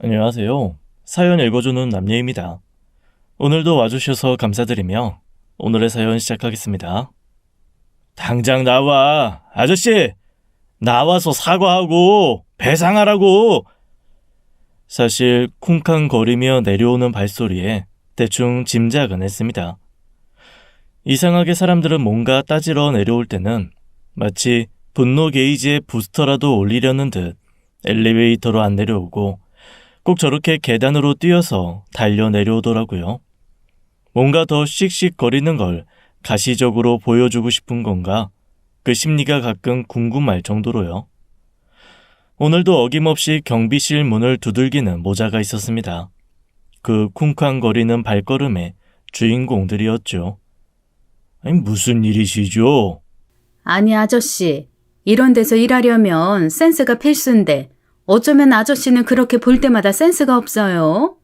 안녕하세요. 사연 읽어주는 남예입니다. 오늘도 와주셔서 감사드리며 오늘의 사연 시작하겠습니다. 당장 나와! 아저씨! 나와서 사과하고 배상하라고! 사실 쿵쾅거리며 내려오는 발소리에 대충 짐작은 했습니다. 이상하게 사람들은 뭔가 따지러 내려올 때는 마치 분노 게이지의 부스터라도 올리려는 듯 엘리베이터로 안 내려오고 꼭 저렇게 계단으로 뛰어서 달려 내려오더라고요. 뭔가 더 씩씩거리는 걸 가시적으로 보여주고 싶은 건가? 그 심리가 가끔 궁금할 정도로요. 오늘도 어김없이 경비실 문을 두들기는 모자가 있었습니다. 그 쿵쾅거리는 발걸음의 주인공들이었죠. 아니, 무슨 일이시죠? 아니 아저씨, 이런 데서 일하려면 센스가 필수인데 어쩌면 아저씨는 그렇게 볼 때마다 센스가 없어요?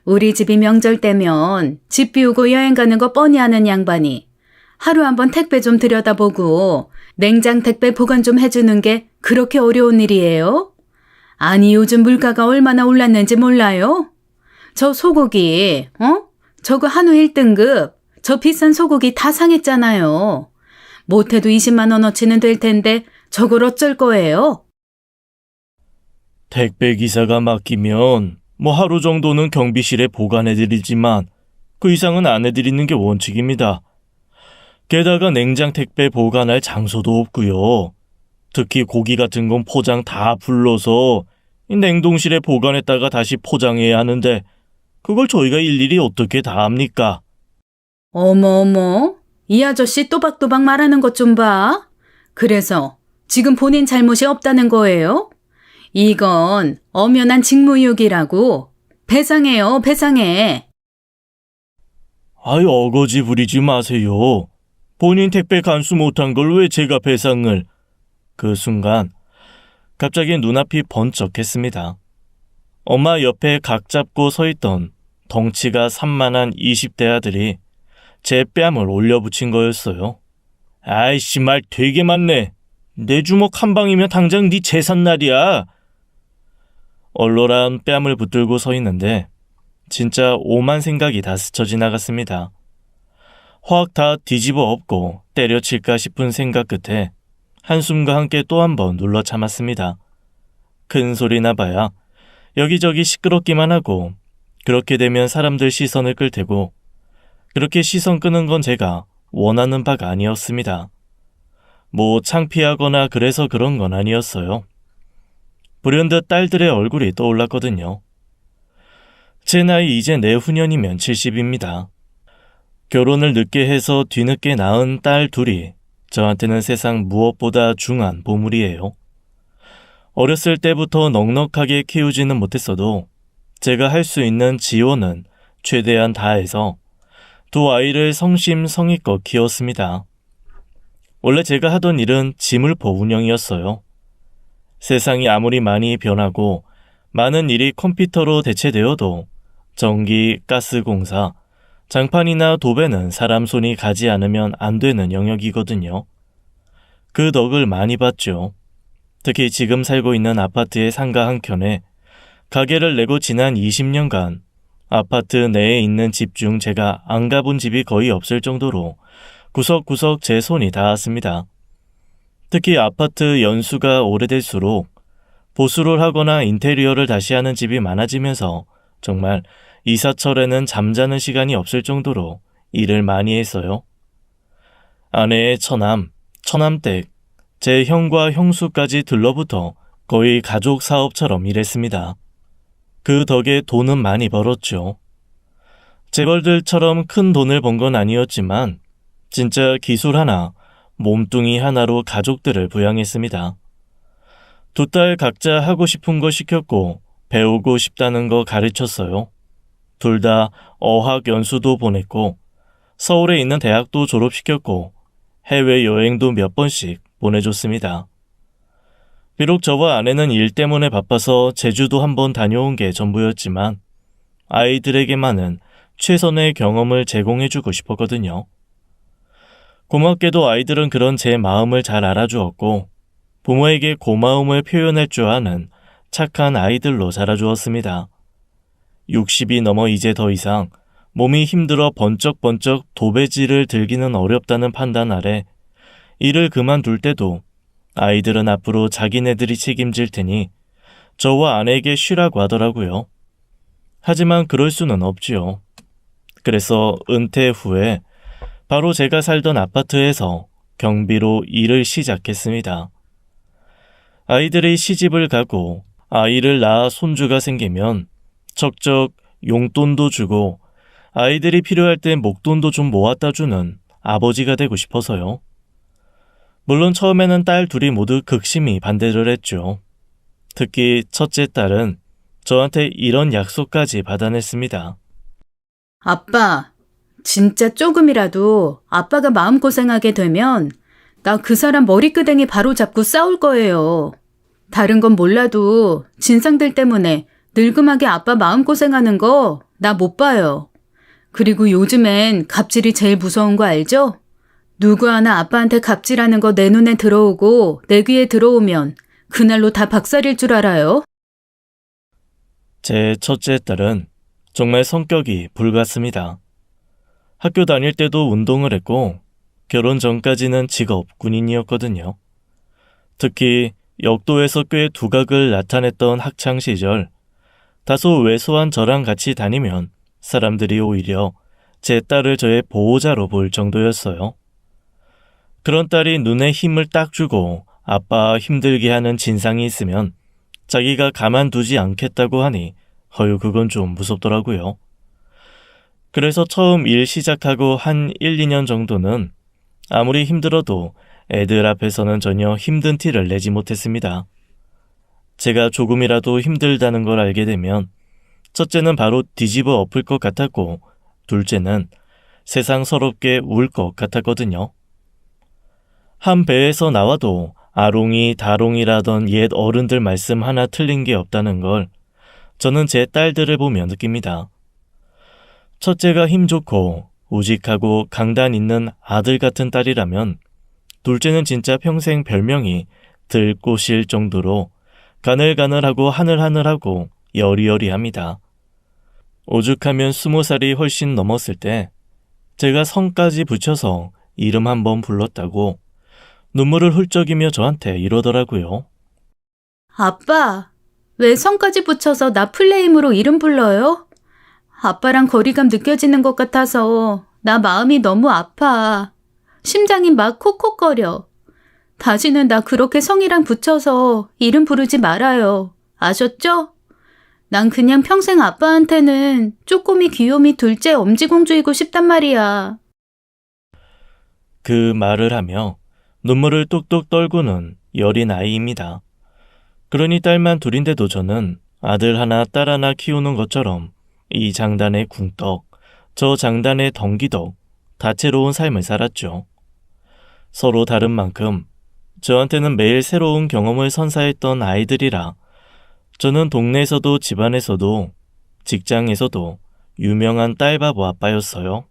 우리 집이 명절 때면 집 비우고 여행 가는 거 뻔히 아는 양반이 하루 한번 택배 좀 들여다보고 냉장 택배 보관 좀 해주는 게 그렇게 어려운 일이에요? 아니 요즘 물가가 얼마나 올랐는지 몰라요? 저 소고기, 저거 한우 1등급, 저 비싼 소고기 다 상했잖아요. 못해도 20만 원어치는 될 텐데 저걸 어쩔 거예요? 택배 기사가 맡기면 하루 정도는 경비실에 보관해드리지만 그 이상은 안 해드리는 게 원칙입니다. 게다가 냉장 택배 보관할 장소도 없고요. 특히 고기 같은 건 포장 다 불러서 냉동실에 보관했다가 다시 포장해야 하는데 그걸 저희가 일일이 어떻게 다 합니까? 어머, 이 아저씨 또박또박 말하는 것 좀 봐. 그래서 지금 본인 잘못이 없다는 거예요? 이건 엄연한 직무유기라고. 배상해요, 배상해. 아이, 어거지 부리지 마세요. 본인 택배 간수 못한 걸 왜 제가 배상을... 그 순간 갑자기 눈앞이 번쩍했습니다. 엄마 옆에 각 잡고 서 있던 덩치가 산만한 20대 아들이 제 뺨을 올려붙인 거였어요. 아이씨, 말 되게 많네. 내 주먹 한 방이면 당장 네 제삿날이야. 얼얼한 뺨을 붙들고 서 있는데 진짜 오만 생각이 다 스쳐 지나갔습니다. 확 다 뒤집어 엎고 때려칠까 싶은 생각 끝에 한숨과 함께 또 한 번 눌러 참았습니다. 큰 소리 나봐야 여기저기 시끄럽기만 하고 그렇게 되면 사람들 시선을 끌 테고 그렇게 시선 끄는 건 제가 원하는 바가 아니었습니다. 창피하거나 그래서 그런 건 아니었어요. 불현듯 딸들의 얼굴이 떠올랐거든요. 제 나이 이제 내후년이면 70입니다. 결혼을 늦게 해서 뒤늦게 낳은 딸 둘이 저한테는 세상 무엇보다 중한 보물이에요. 어렸을 때부터 넉넉하게 키우지는 못했어도 제가 할 수 있는 지원은 최대한 다해서 두 아이를 성심성의껏 키웠습니다. 원래 제가 하던 일은 지물포 운영이었어요. 세상이 아무리 많이 변하고 많은 일이 컴퓨터로 대체되어도 전기, 가스 공사, 장판이나 도배는 사람 손이 가지 않으면 안 되는 영역이거든요. 그 덕을 많이 봤죠. 특히 지금 살고 있는 아파트의 상가 한켠에 가게를 내고 지난 20년간 아파트 내에 있는 집 중 제가 안 가본 집이 거의 없을 정도로 구석구석 제 손이 닿았습니다. 특히 아파트 연수가 오래될수록 보수를 하거나 인테리어를 다시 하는 집이 많아지면서 정말 이사철에는 잠자는 시간이 없을 정도로 일을 많이 했어요. 아내의 처남, 처남댁, 제 형과 형수까지 들러붙어 거의 가족 사업처럼 일했습니다. 그 덕에 돈은 많이 벌었죠. 재벌들처럼 큰 돈을 번 건 아니었지만 진짜 기술 하나, 몸뚱이 하나로 가족들을 부양했습니다. 두 딸 각자 하고 싶은 거 시켰고 배우고 싶다는 거 가르쳤어요. 둘 다 어학 연수도 보냈고 서울에 있는 대학도 졸업시켰고 해외여행도 몇 번씩 보내줬습니다. 비록 저와 아내는 일 때문에 바빠서 제주도 한번 다녀온 게 전부였지만 아이들에게만은 최선의 경험을 제공해주고 싶었거든요. 고맙게도 아이들은 그런 제 마음을 잘 알아주었고 부모에게 고마움을 표현할 줄 아는 착한 아이들로 자라주었습니다. 60이 넘어 이제 더 이상 몸이 힘들어 번쩍번쩍 도배지를 들기는 어렵다는 판단 아래 일을 그만둘 때도 아이들은 앞으로 자기네들이 책임질 테니 저와 아내에게 쉬라고 하더라고요. 하지만 그럴 수는 없지요. 그래서 은퇴 후에 바로 제가 살던 아파트에서 경비로 일을 시작했습니다. 아이들이 시집을 가고 아이를 낳아 손주가 생기면 척척 용돈도 주고 아이들이 필요할 때 목돈도 좀 모았다 주는 아버지가 되고 싶어서요. 물론 처음에는 딸 둘이 모두 극심히 반대를 했죠. 특히 첫째 딸은 저한테 이런 약속까지 받아냈습니다. 아빠, 진짜 조금이라도 아빠가 마음고생하게 되면 나 그 사람 머리끄댕이 바로 잡고 싸울 거예요. 다른 건 몰라도 진상들 때문에 늙음하게 아빠 마음고생하는 거 나 못 봐요. 그리고 요즘엔 갑질이 제일 무서운 거 알죠? 누구 하나 아빠한테 갑질하는 거 내 눈에 들어오고 내 귀에 들어오면 그날로 다 박살일 줄 알아요? 제 첫째 딸은 정말 성격이 불같습니다. 학교 다닐 때도 운동을 했고 결혼 전까지는 직업 군인이었거든요. 특히 역도에서 꽤 두각을 나타냈던 학창시절 다소 왜소한 저랑 같이 다니면 사람들이 오히려 제 딸을 저의 보호자로 볼 정도였어요. 그런 딸이 눈에 힘을 딱 주고 아빠 힘들게 하는 진상이 있으면 자기가 가만두지 않겠다고 하니 허유 그건 좀 무섭더라고요. 그래서 처음 일 시작하고 한 1, 2년 정도는 아무리 힘들어도 애들 앞에서는 전혀 힘든 티를 내지 못했습니다. 제가 조금이라도 힘들다는 걸 알게 되면 첫째는 바로 뒤집어 엎을 것 같았고 둘째는 세상 서럽게 울 것 같았거든요. 한 배에서 나와도 아롱이 다롱이라던 옛 어른들 말씀 하나 틀린 게 없다는 걸 저는 제 딸들을 보며 느낍니다. 첫째가 힘 좋고 우직하고 강단 있는 아들 같은 딸이라면 둘째는 진짜 평생 별명이 들꽃일 정도로 가늘가늘하고 하늘하늘하고 여리여리합니다. 오죽하면 20살이 훨씬 넘었을 때 제가 성까지 붙여서 이름 한번 불렀다고 눈물을 훌쩍이며 저한테 이러더라고요. 아빠, 왜 성까지 붙여서 나 풀네임으로 이름 불러요? 아빠랑 거리감 느껴지는 것 같아서 나 마음이 너무 아파. 심장이 막 콕콕거려. 다시는 나 그렇게 성이랑 붙여서 이름 부르지 말아요. 아셨죠? 난 그냥 평생 아빠한테는 쪼꼬미 귀요미 둘째 엄지공주이고 싶단 말이야. 그 말을 하며 눈물을 뚝뚝 떨구는 여린 아이입니다. 그러니 딸만 둘인데도 저는 아들 하나 딸 하나 키우는 것처럼 이 장단의 궁떡, 저 장단의 덩기덕, 다채로운 삶을 살았죠. 서로 다른 만큼 저한테는 매일 새로운 경험을 선사했던 아이들이라 저는 동네에서도 집안에서도 직장에서도 유명한 딸바보 아빠였어요.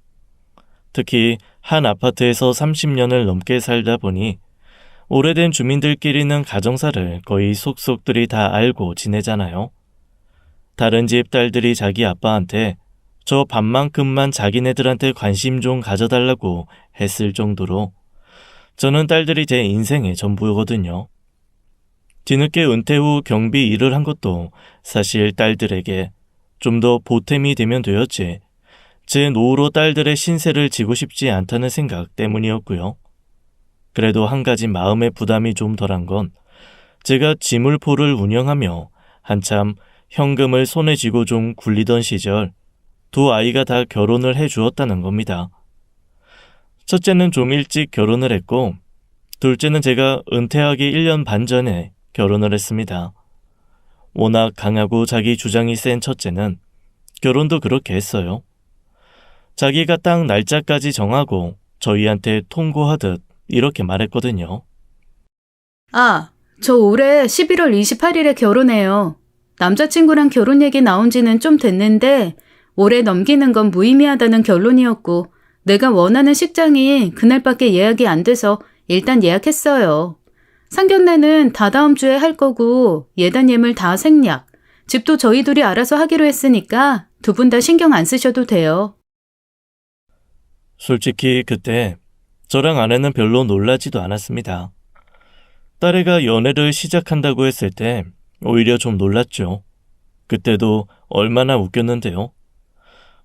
특히 한 아파트에서 30년을 넘게 살다 보니 오래된 주민들끼리는 가정사를 거의 속속들이 다 알고 지내잖아요. 다른 집 딸들이 자기 아빠한테 저 밥만큼만 자기네들한테 관심 좀 가져달라고 했을 정도로 저는 딸들이 제 인생의 전부거든요. 뒤늦게 은퇴 후 경비 일을 한 것도 사실 딸들에게 좀 더 보탬이 되면 되었지 제 노후로 딸들의 신세를 지고 싶지 않다는 생각 때문이었고요. 그래도 한 가지 마음의 부담이 좀 덜한 건 제가 지물포를 운영하며 한참 현금을 손에 쥐고 좀 굴리던 시절 두 아이가 다 결혼을 해주었다는 겁니다. 첫째는 좀 일찍 결혼을 했고 둘째는 제가 은퇴하기 1년 반 전에 결혼을 했습니다. 워낙 강하고 자기 주장이 센 첫째는 결혼도 그렇게 했어요. 자기가 딱 날짜까지 정하고 저희한테 통고하듯 이렇게 말했거든요. 아, 저 올해 11월 28일에 결혼해요. 남자친구랑 결혼 얘기 나온 지는 좀 됐는데 올해 넘기는 건 무의미하다는 결론이었고 내가 원하는 식장이 그날밖에 예약이 안 돼서 일단 예약했어요. 상견례는 다다음 주에 할 거고 예단 예물 다 생략. 집도 저희 둘이 알아서 하기로 했으니까 두 분 다 신경 안 쓰셔도 돼요. 솔직히 그때 저랑 아내는 별로 놀라지도 않았습니다. 딸애가 연애를 시작한다고 했을 때 오히려 좀 놀랐죠. 그때도 얼마나 웃겼는데요.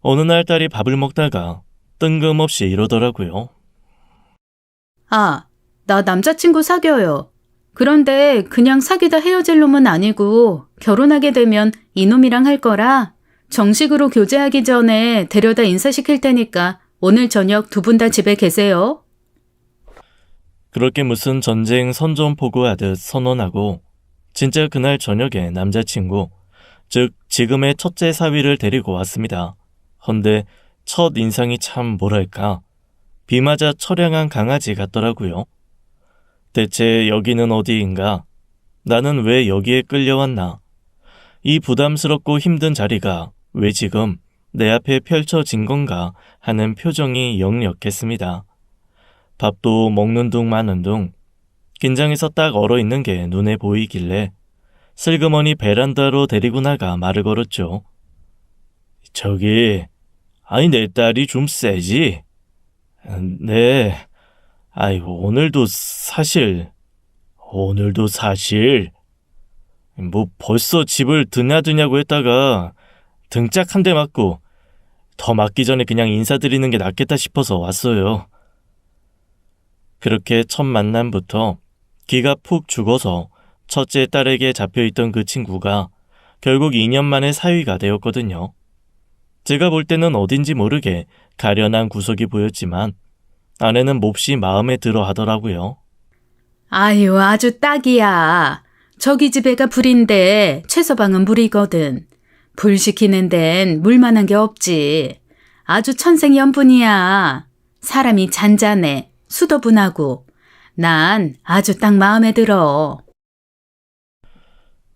어느 날 딸이 밥을 먹다가 뜬금없이 이러더라고요. 아, 나 남자친구 사귀어요. 그런데 그냥 사귀다 헤어질 놈은 아니고 결혼하게 되면 이놈이랑 할 거라 정식으로 교제하기 전에 데려다 인사시킬 테니까 오늘 저녁 두 분 다 집에 계세요. 그렇게 무슨 전쟁 선전포고하듯 선언하고 진짜 그날 저녁에 남자친구, 즉 지금의 첫째 사위를 데리고 왔습니다. 헌데 첫 인상이 참 뭐랄까 비 맞아 처량한 강아지 같더라고요. 대체 여기는 어디인가? 나는 왜 여기에 끌려왔나? 이 부담스럽고 힘든 자리가 왜 지금 내 앞에 펼쳐진 건가 하는 표정이 역력했습니다. 밥도 먹는 둥 마는 둥 긴장해서 딱 얼어있는 게 눈에 보이길래 슬그머니 베란다로 데리고 나가 말을 걸었죠. 저기, 아니 내 딸이 좀 세지? 네, 아이고 오늘도 사실 뭐 벌써 집을 드냐고 했다가 등짝 한 대 맞고 더 맞기 전에 그냥 인사드리는 게 낫겠다 싶어서 왔어요. 그렇게 첫 만남부터 기가 푹 죽어서 첫째 딸에게 잡혀있던 그 친구가 결국 2년 만에 사위가 되었거든요. 제가 볼 때는 어딘지 모르게 가련한 구석이 보였지만 아내는 몹시 마음에 들어 하더라고요. 아유, 아주 딱이야. 저기 집 애가 불인데 최서방은 물이거든. 불 시키는 데는 물만한 게 없지. 아주 천생연분이야. 사람이 잔잔해. 수더분하고. 난 아주 딱 마음에 들어.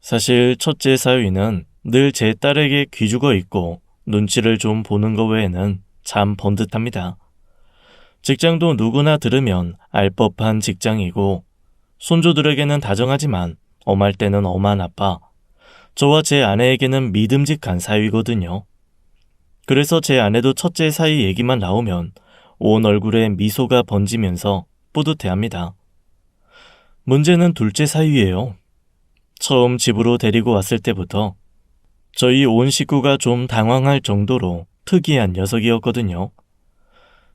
사실 첫째 사위는 늘 제 딸에게 귀죽어 있고 눈치를 좀 보는 것 외에는 참 번듯합니다. 직장도 누구나 들으면 알 법한 직장이고 손주들에게는 다정하지만 엄할 때는 엄한 아빠, 저와 제 아내에게는 믿음직한 사위거든요. 그래서 제 아내도 첫째 사위 얘기만 나오면 온 얼굴에 미소가 번지면서 뿌듯해합니다. 문제는 둘째 사위예요. 처음 집으로 데리고 왔을 때부터 저희 온 식구가 좀 당황할 정도로 특이한 녀석이었거든요.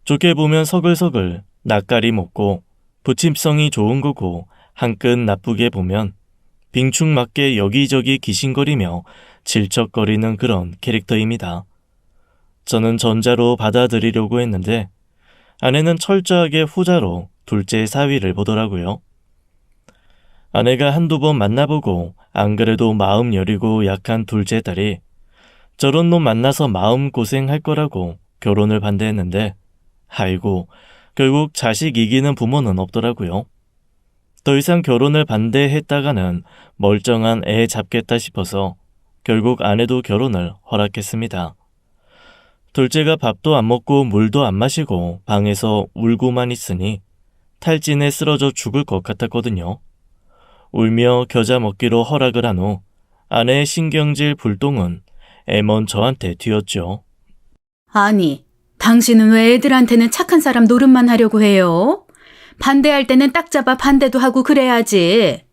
좋게 보면 서글서글 낯가리 먹고 부침성이 좋은 거고 한끗 나쁘게 보면 빙충맞게 여기저기 기신거리며 질척거리는 그런 캐릭터입니다. 저는 전자로 받아들이려고 했는데 아내는 철저하게 후자로 둘째 사위를 보더라고요. 아내가 한두 번 만나보고 안 그래도 마음 여리고 약한 둘째 딸이 저런 놈 만나서 마음고생할 거라고 결혼을 반대했는데 아이고 결국 자식 이기는 부모는 없더라고요. 더 이상 결혼을 반대했다가는 멀쩡한 애 잡겠다 싶어서 결국 아내도 결혼을 허락했습니다. 둘째가 밥도 안 먹고 물도 안 마시고 방에서 울고만 있으니 탈진에 쓰러져 죽을 것 같았거든요. 울며 겨자 먹기로 허락을 한 후 아내의 신경질 불똥은 애먼 저한테 튀었죠. 아니, 당신은 왜 애들한테는 착한 사람 노릇만 하려고 해요? 반대할 때는 딱 잡아 반대도 하고 그래야지.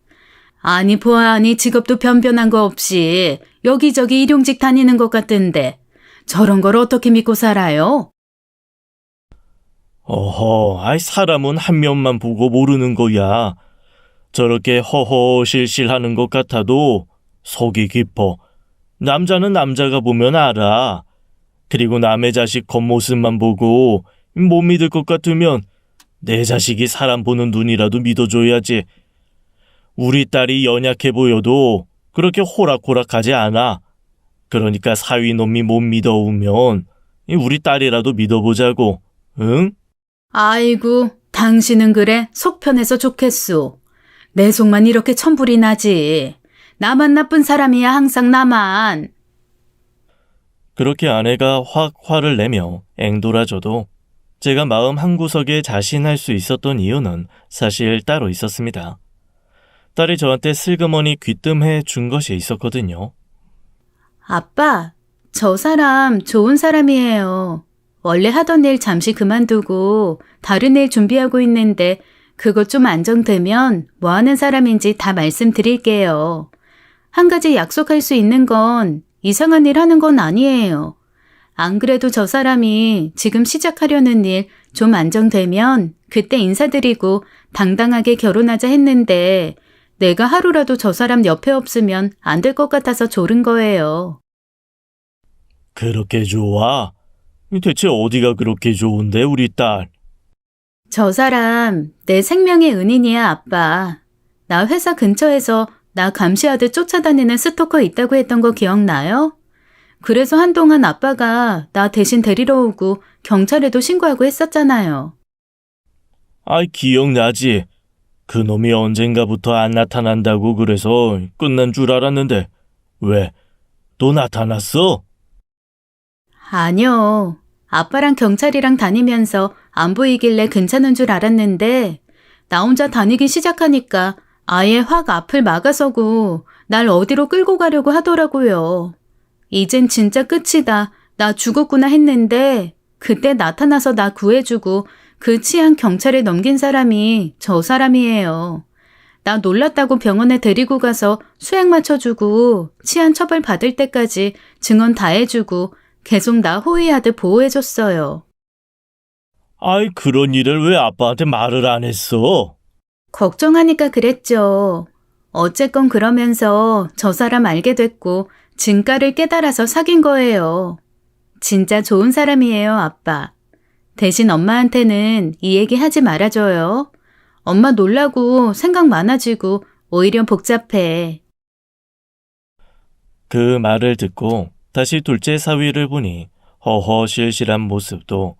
아니 보아하니 직업도 변변한 거 없이 여기저기 일용직 다니는 것 같던데 저런 걸 어떻게 믿고 살아요? 어허, 사람은 한 면만 보고 모르는 거야. 저렇게 허허실실하는 것 같아도 속이 깊어. 남자는 남자가 보면 알아. 그리고 남의 자식 겉모습만 보고 못 믿을 것 같으면 내 자식이 사람 보는 눈이라도 믿어줘야지. 우리 딸이 연약해 보여도 그렇게 호락호락하지 않아. 그러니까 사위놈이 못 믿어오면 우리 딸이라도 믿어보자고, 응? 아이고, 당신은 그래 속 편해서 좋겠소. 내 속만 이렇게 천불이 나지. 나만 나쁜 사람이야 항상 나만. 그렇게 아내가 확 화를 내며 앵돌아줘도 제가 마음 한구석에 자신할 수 있었던 이유는 사실 따로 있었습니다. 딸이 저한테 슬그머니 귀뜸해 준 것이 있었거든요. 아빠, 저 사람 좋은 사람이에요. 원래 하던 일 잠시 그만두고 다른 일 준비하고 있는데 그거 좀 안정되면 뭐 하는 사람인지 다 말씀드릴게요. 한 가지 약속할 수 있는 건 이상한 일 하는 건 아니에요. 안 그래도 저 사람이 지금 시작하려는 일 좀 안정되면 그때 인사드리고 당당하게 결혼하자 했는데 내가 하루라도 저 사람 옆에 없으면 안 될 것 같아서 조른 거예요. 그렇게 좋아? 대체 어디가 그렇게 좋은데, 우리 딸? 저 사람 내 생명의 은인이야, 아빠. 나 회사 근처에서 나 감시하듯 쫓아다니는 스토커 있다고 했던 거 기억나요? 그래서 한동안 아빠가 나 대신 데리러 오고 경찰에도 신고하고 했었잖아요. 아이, 기억나지? 그 놈이 언젠가부터 안 나타난다고 그래서 끝난 줄 알았는데, 왜? 또 나타났어? 아니요. 아빠랑 경찰이랑 다니면서 안 보이길래 괜찮은 줄 알았는데 나 혼자 다니기 시작하니까 아예 확 앞을 막아서고 날 어디로 끌고 가려고 하더라고요. 이젠 진짜 끝이다. 나 죽었구나 했는데 그때 나타나서 나 구해주고 그 치안 경찰에 넘긴 사람이 저 사람이에요. 나 놀랐다고 병원에 데리고 가서 수액 맞춰주고 치안 처벌 받을 때까지 증언 다 해주고 계속 나 호위하듯 보호해줬어요. 아이, 그런 일을 왜 아빠한테 말을 안 했어? 걱정하니까 그랬죠. 어쨌건 그러면서 저 사람 알게 됐고 진가를 깨달아서 사귄 거예요. 진짜 좋은 사람이에요, 아빠. 대신 엄마한테는 이 얘기 하지 말아줘요. 엄마 놀라고 생각 많아지고 오히려 복잡해. 그 말을 듣고 다시 둘째 사위를 보니 허허실실한 모습도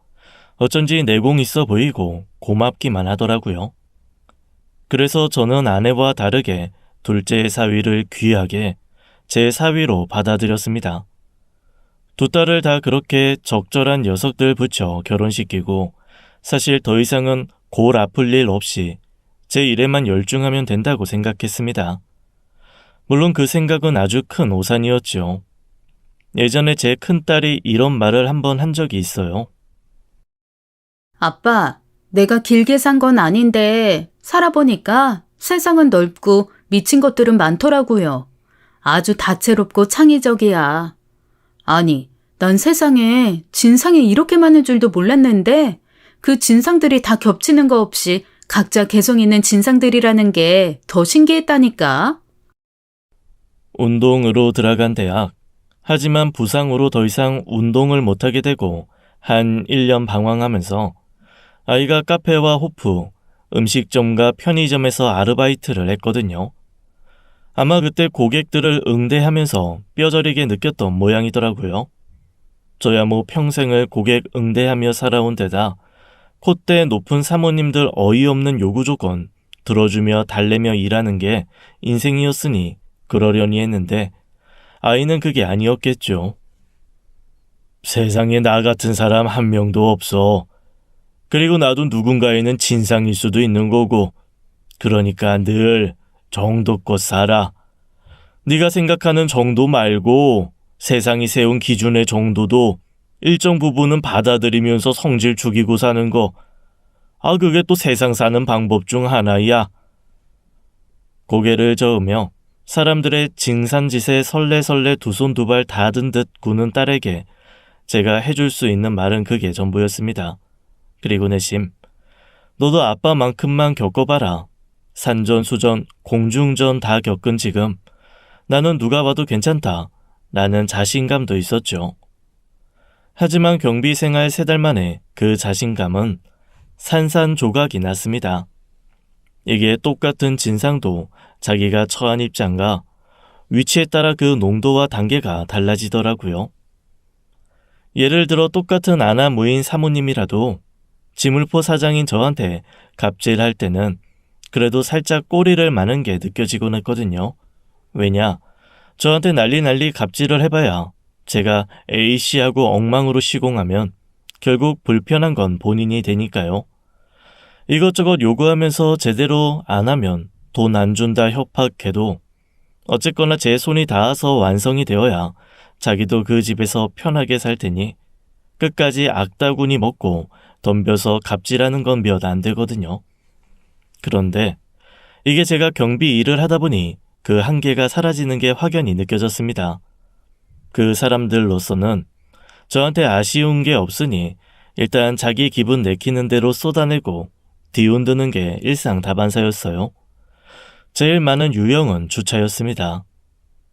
어쩐지 내공 있어 보이고 고맙기만 하더라고요. 그래서 저는 아내와 다르게 둘째 사위를 귀하게 제 사위로 받아들였습니다. 두 딸을 다 그렇게 적절한 녀석들 붙여 결혼시키고 사실 더 이상은 골 아플 일 없이 제 일에만 열중하면 된다고 생각했습니다. 물론 그 생각은 아주 큰 오산이었죠. 예전에 제 큰딸이 이런 말을 한번 한 적이 있어요. 아빠, 내가 길게 산 건 아닌데 살아보니까 세상은 넓고 미친 것들은 많더라고요. 아주 다채롭고 창의적이야. 아니, 난 세상에 진상이 이렇게 많은 줄도 몰랐는데 그 진상들이 다 겹치는 거 없이 각자 개성 있는 진상들이라는 게 더 신기했다니까. 운동으로 들어간 대학. 하지만 부상으로 더 이상 운동을 못하게 되고 한 1년 방황하면서 아이가 카페와 호프, 음식점과 편의점에서 아르바이트를 했거든요. 아마 그때 고객들을 응대하면서 뼈저리게 느꼈던 모양이더라고요. 저야 뭐 평생을 고객 응대하며 살아온 데다 콧대 높은 사모님들 어이없는 요구 조건 들어주며 달래며 일하는 게 인생이었으니 그러려니 했는데 아이는 그게 아니었겠죠. 세상에 나 같은 사람 한 명도 없어. 그리고 나도 누군가에는 진상일 수도 있는 거고 그러니까 늘 정도껏 살아. 네가 생각하는 정도 말고 세상이 세운 기준의 정도도 일정 부분은 받아들이면서 성질 죽이고 사는 거. 그게 또 세상 사는 방법 중 하나야. 고개를 저으며 사람들의 징산짓에 설레설레 두 손 두 발 다 든 듯 구는 딸에게 제가 해줄 수 있는 말은 그게 전부였습니다. 그리고 내심, 너도 아빠만큼만 겪어봐라. 산전수전, 공중전 다 겪은 지금 나는 누가 봐도 괜찮다. 라는 자신감도 있었죠. 하지만 경비 생활 3달 만에 그 자신감은 산산조각이 났습니다. 이게 똑같은 진상도 자기가 처한 입장과 위치에 따라 그 농도와 단계가 달라지더라고요. 예를 들어 똑같은 아나무인 사모님이라도 지물포 사장인 저한테 갑질할 때는 그래도 살짝 꼬리를 마는 게 느껴지곤 했거든요. 왜냐? 저한테 난리 갑질을 해봐야 제가 A씨하고 엉망으로 시공하면 결국 불편한 건 본인이 되니까요. 이것저것 요구하면서 제대로 안 하면 돈 안 준다 협박해도 어쨌거나 제 손이 닿아서 완성이 되어야 자기도 그 집에서 편하게 살 테니 끝까지 악다구니 먹고 덤벼서 갑질하는 건 몇 안 되거든요. 그런데 이게 제가 경비 일을 하다 보니 그 한계가 사라지는 게 확연히 느껴졌습니다. 그 사람들로서는 저한테 아쉬운 게 없으니 일단 자기 기분 내키는 대로 쏟아내고 뒤흔드는 게 일상다반사였어요. 제일 많은 유형은 주차였습니다.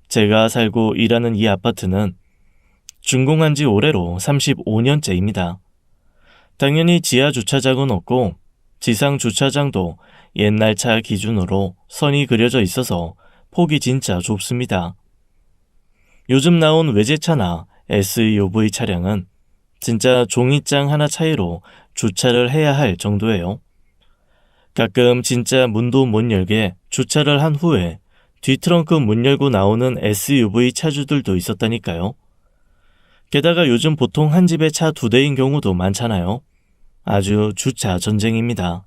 제가 살고 일하는 이 아파트는 준공한 지 올해로 35년째입니다. 당연히 지하 주차장은 없고 지상 주차장도 옛날 차 기준으로 선이 그려져 있어서 폭이 진짜 좁습니다. 요즘 나온 외제차나 SUV 차량은 진짜 종이장 하나 차이로 주차를 해야 할 정도예요. 가끔 진짜 문도 못 열게 주차를 한 후에 뒤트렁크 문 열고 나오는 SUV 차주들도 있었다니까요. 게다가 요즘 보통 한 집에 차 2대인 경우도 많잖아요. 아주 주차 전쟁입니다.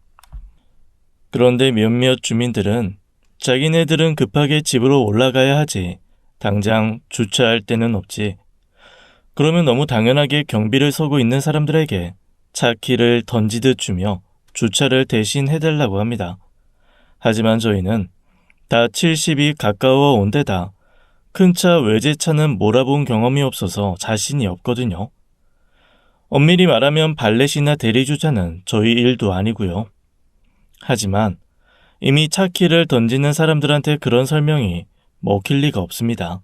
그런데 몇몇 주민들은 자기네들은 급하게 집으로 올라가야 하지 당장 주차할 데는 없지. 그러면 너무 당연하게 경비를 서고 있는 사람들에게 차 키를 던지듯 주며 주차를 대신 해달라고 합니다. 하지만 저희는 다 70이 가까워 온 데다 큰 차 외제차는 몰아본 경험이 없어서 자신이 없거든요. 엄밀히 말하면 발렛이나 대리주차는 저희 일도 아니고요. 하지만 이미 차 키를 던지는 사람들한테 그런 설명이 먹힐 리가 없습니다.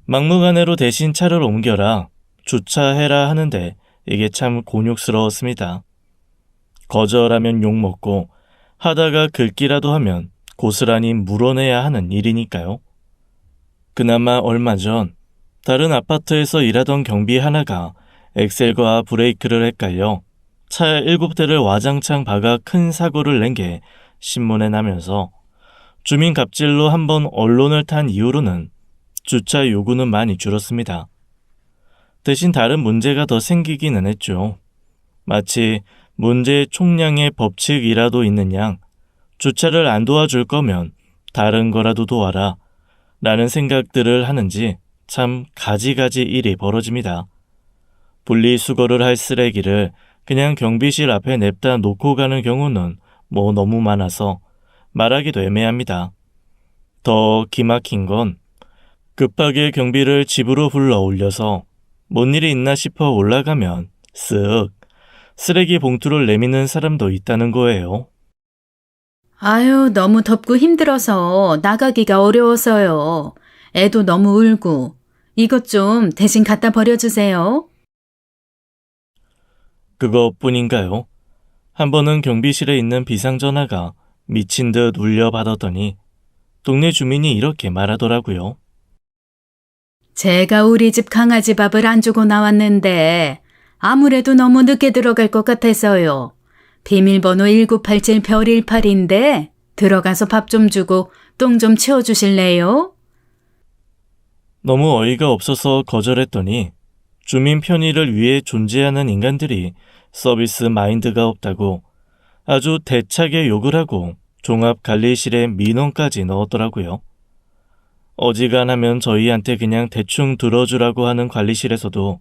막무가내로 대신 차를 옮겨라, 주차해라 하는데 이게 참 곤욕스러웠습니다. 거절하면 욕먹고 하다가 긁기라도 하면 고스란히 물어내야 하는 일이니까요. 그나마 얼마 전 다른 아파트에서 일하던 경비 하나가 엑셀과 브레이크를 헷갈려 차 7대를 와장창 박아 큰 사고를 낸 게 신문에 나면서 주민 갑질로 한번 언론을 탄 이후로는 주차 요구는 많이 줄었습니다. 대신 다른 문제가 더 생기기는 했죠. 마치 문제의 총량의 법칙이라도 있는 양 주차를 안 도와줄 거면 다른 거라도 도와라 라는 생각들을 하는지 참 가지가지 일이 벌어집니다. 분리수거를 할 쓰레기를 그냥 경비실 앞에 냅다 놓고 가는 경우는 너무 많아서 말하기도 애매합니다. 더 기막힌 건 급하게 경비를 집으로 불러 올려서 뭔 일이 있나 싶어 올라가면 쓱 쓰레기 봉투를 내미는 사람도 있다는 거예요. 아유, 너무 덥고 힘들어서 나가기가 어려워서요. 애도 너무 울고. 이것 좀 대신 갖다 버려주세요. 그것뿐인가요? 한 번은 경비실에 있는 비상전화가 미친 듯 울려받았더니 동네 주민이 이렇게 말하더라고요. 제가 우리 집 강아지 밥을 안 주고 나왔는데 아무래도 너무 늦게 들어갈 것 같아서요. 비밀번호 1987 별 18인데 들어가서 밥 좀 주고 똥 좀 치워주실래요? 너무 어이가 없어서 거절했더니 주민 편의를 위해 존재하는 인간들이 서비스 마인드가 없다고 아주 대차게 욕을 하고 종합관리실에 민원까지 넣었더라고요. 어지간하면 저희한테 그냥 대충 들어주라고 하는 관리실에서도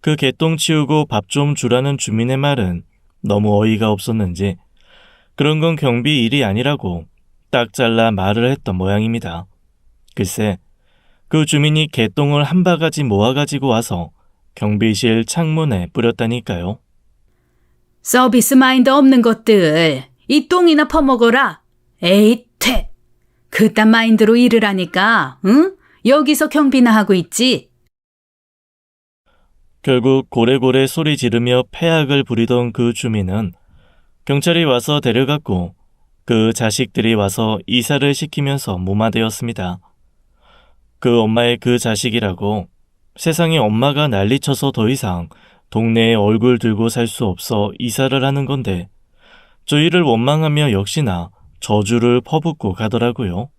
그 개똥 치우고 밥 좀 주라는 주민의 말은 너무 어이가 없었는지 그런 건 경비 일이 아니라고 딱 잘라 말을 했던 모양입니다. 글쎄, 그 주민이 개똥을 한 바가지 모아가지고 와서 경비실 창문에 뿌렸다니까요. 서비스 마인드 없는 것들, 이 똥이나 퍼먹어라. 에이, 퇴. 그딴 마인드로 일을 하니까, 응? 여기서 경비나 하고 있지. 결국 고래고래 소리 지르며 패악을 부리던 그 주민은 경찰이 와서 데려갔고 그 자식들이 와서 이사를 시키면서 무마되었습니다. 그 엄마의 그 자식이라고 세상에 엄마가 난리쳐서 더 이상 동네에 얼굴 들고 살 수 없어 이사를 하는 건데 저희를 원망하며 역시나 저주를 퍼붓고 가더라고요.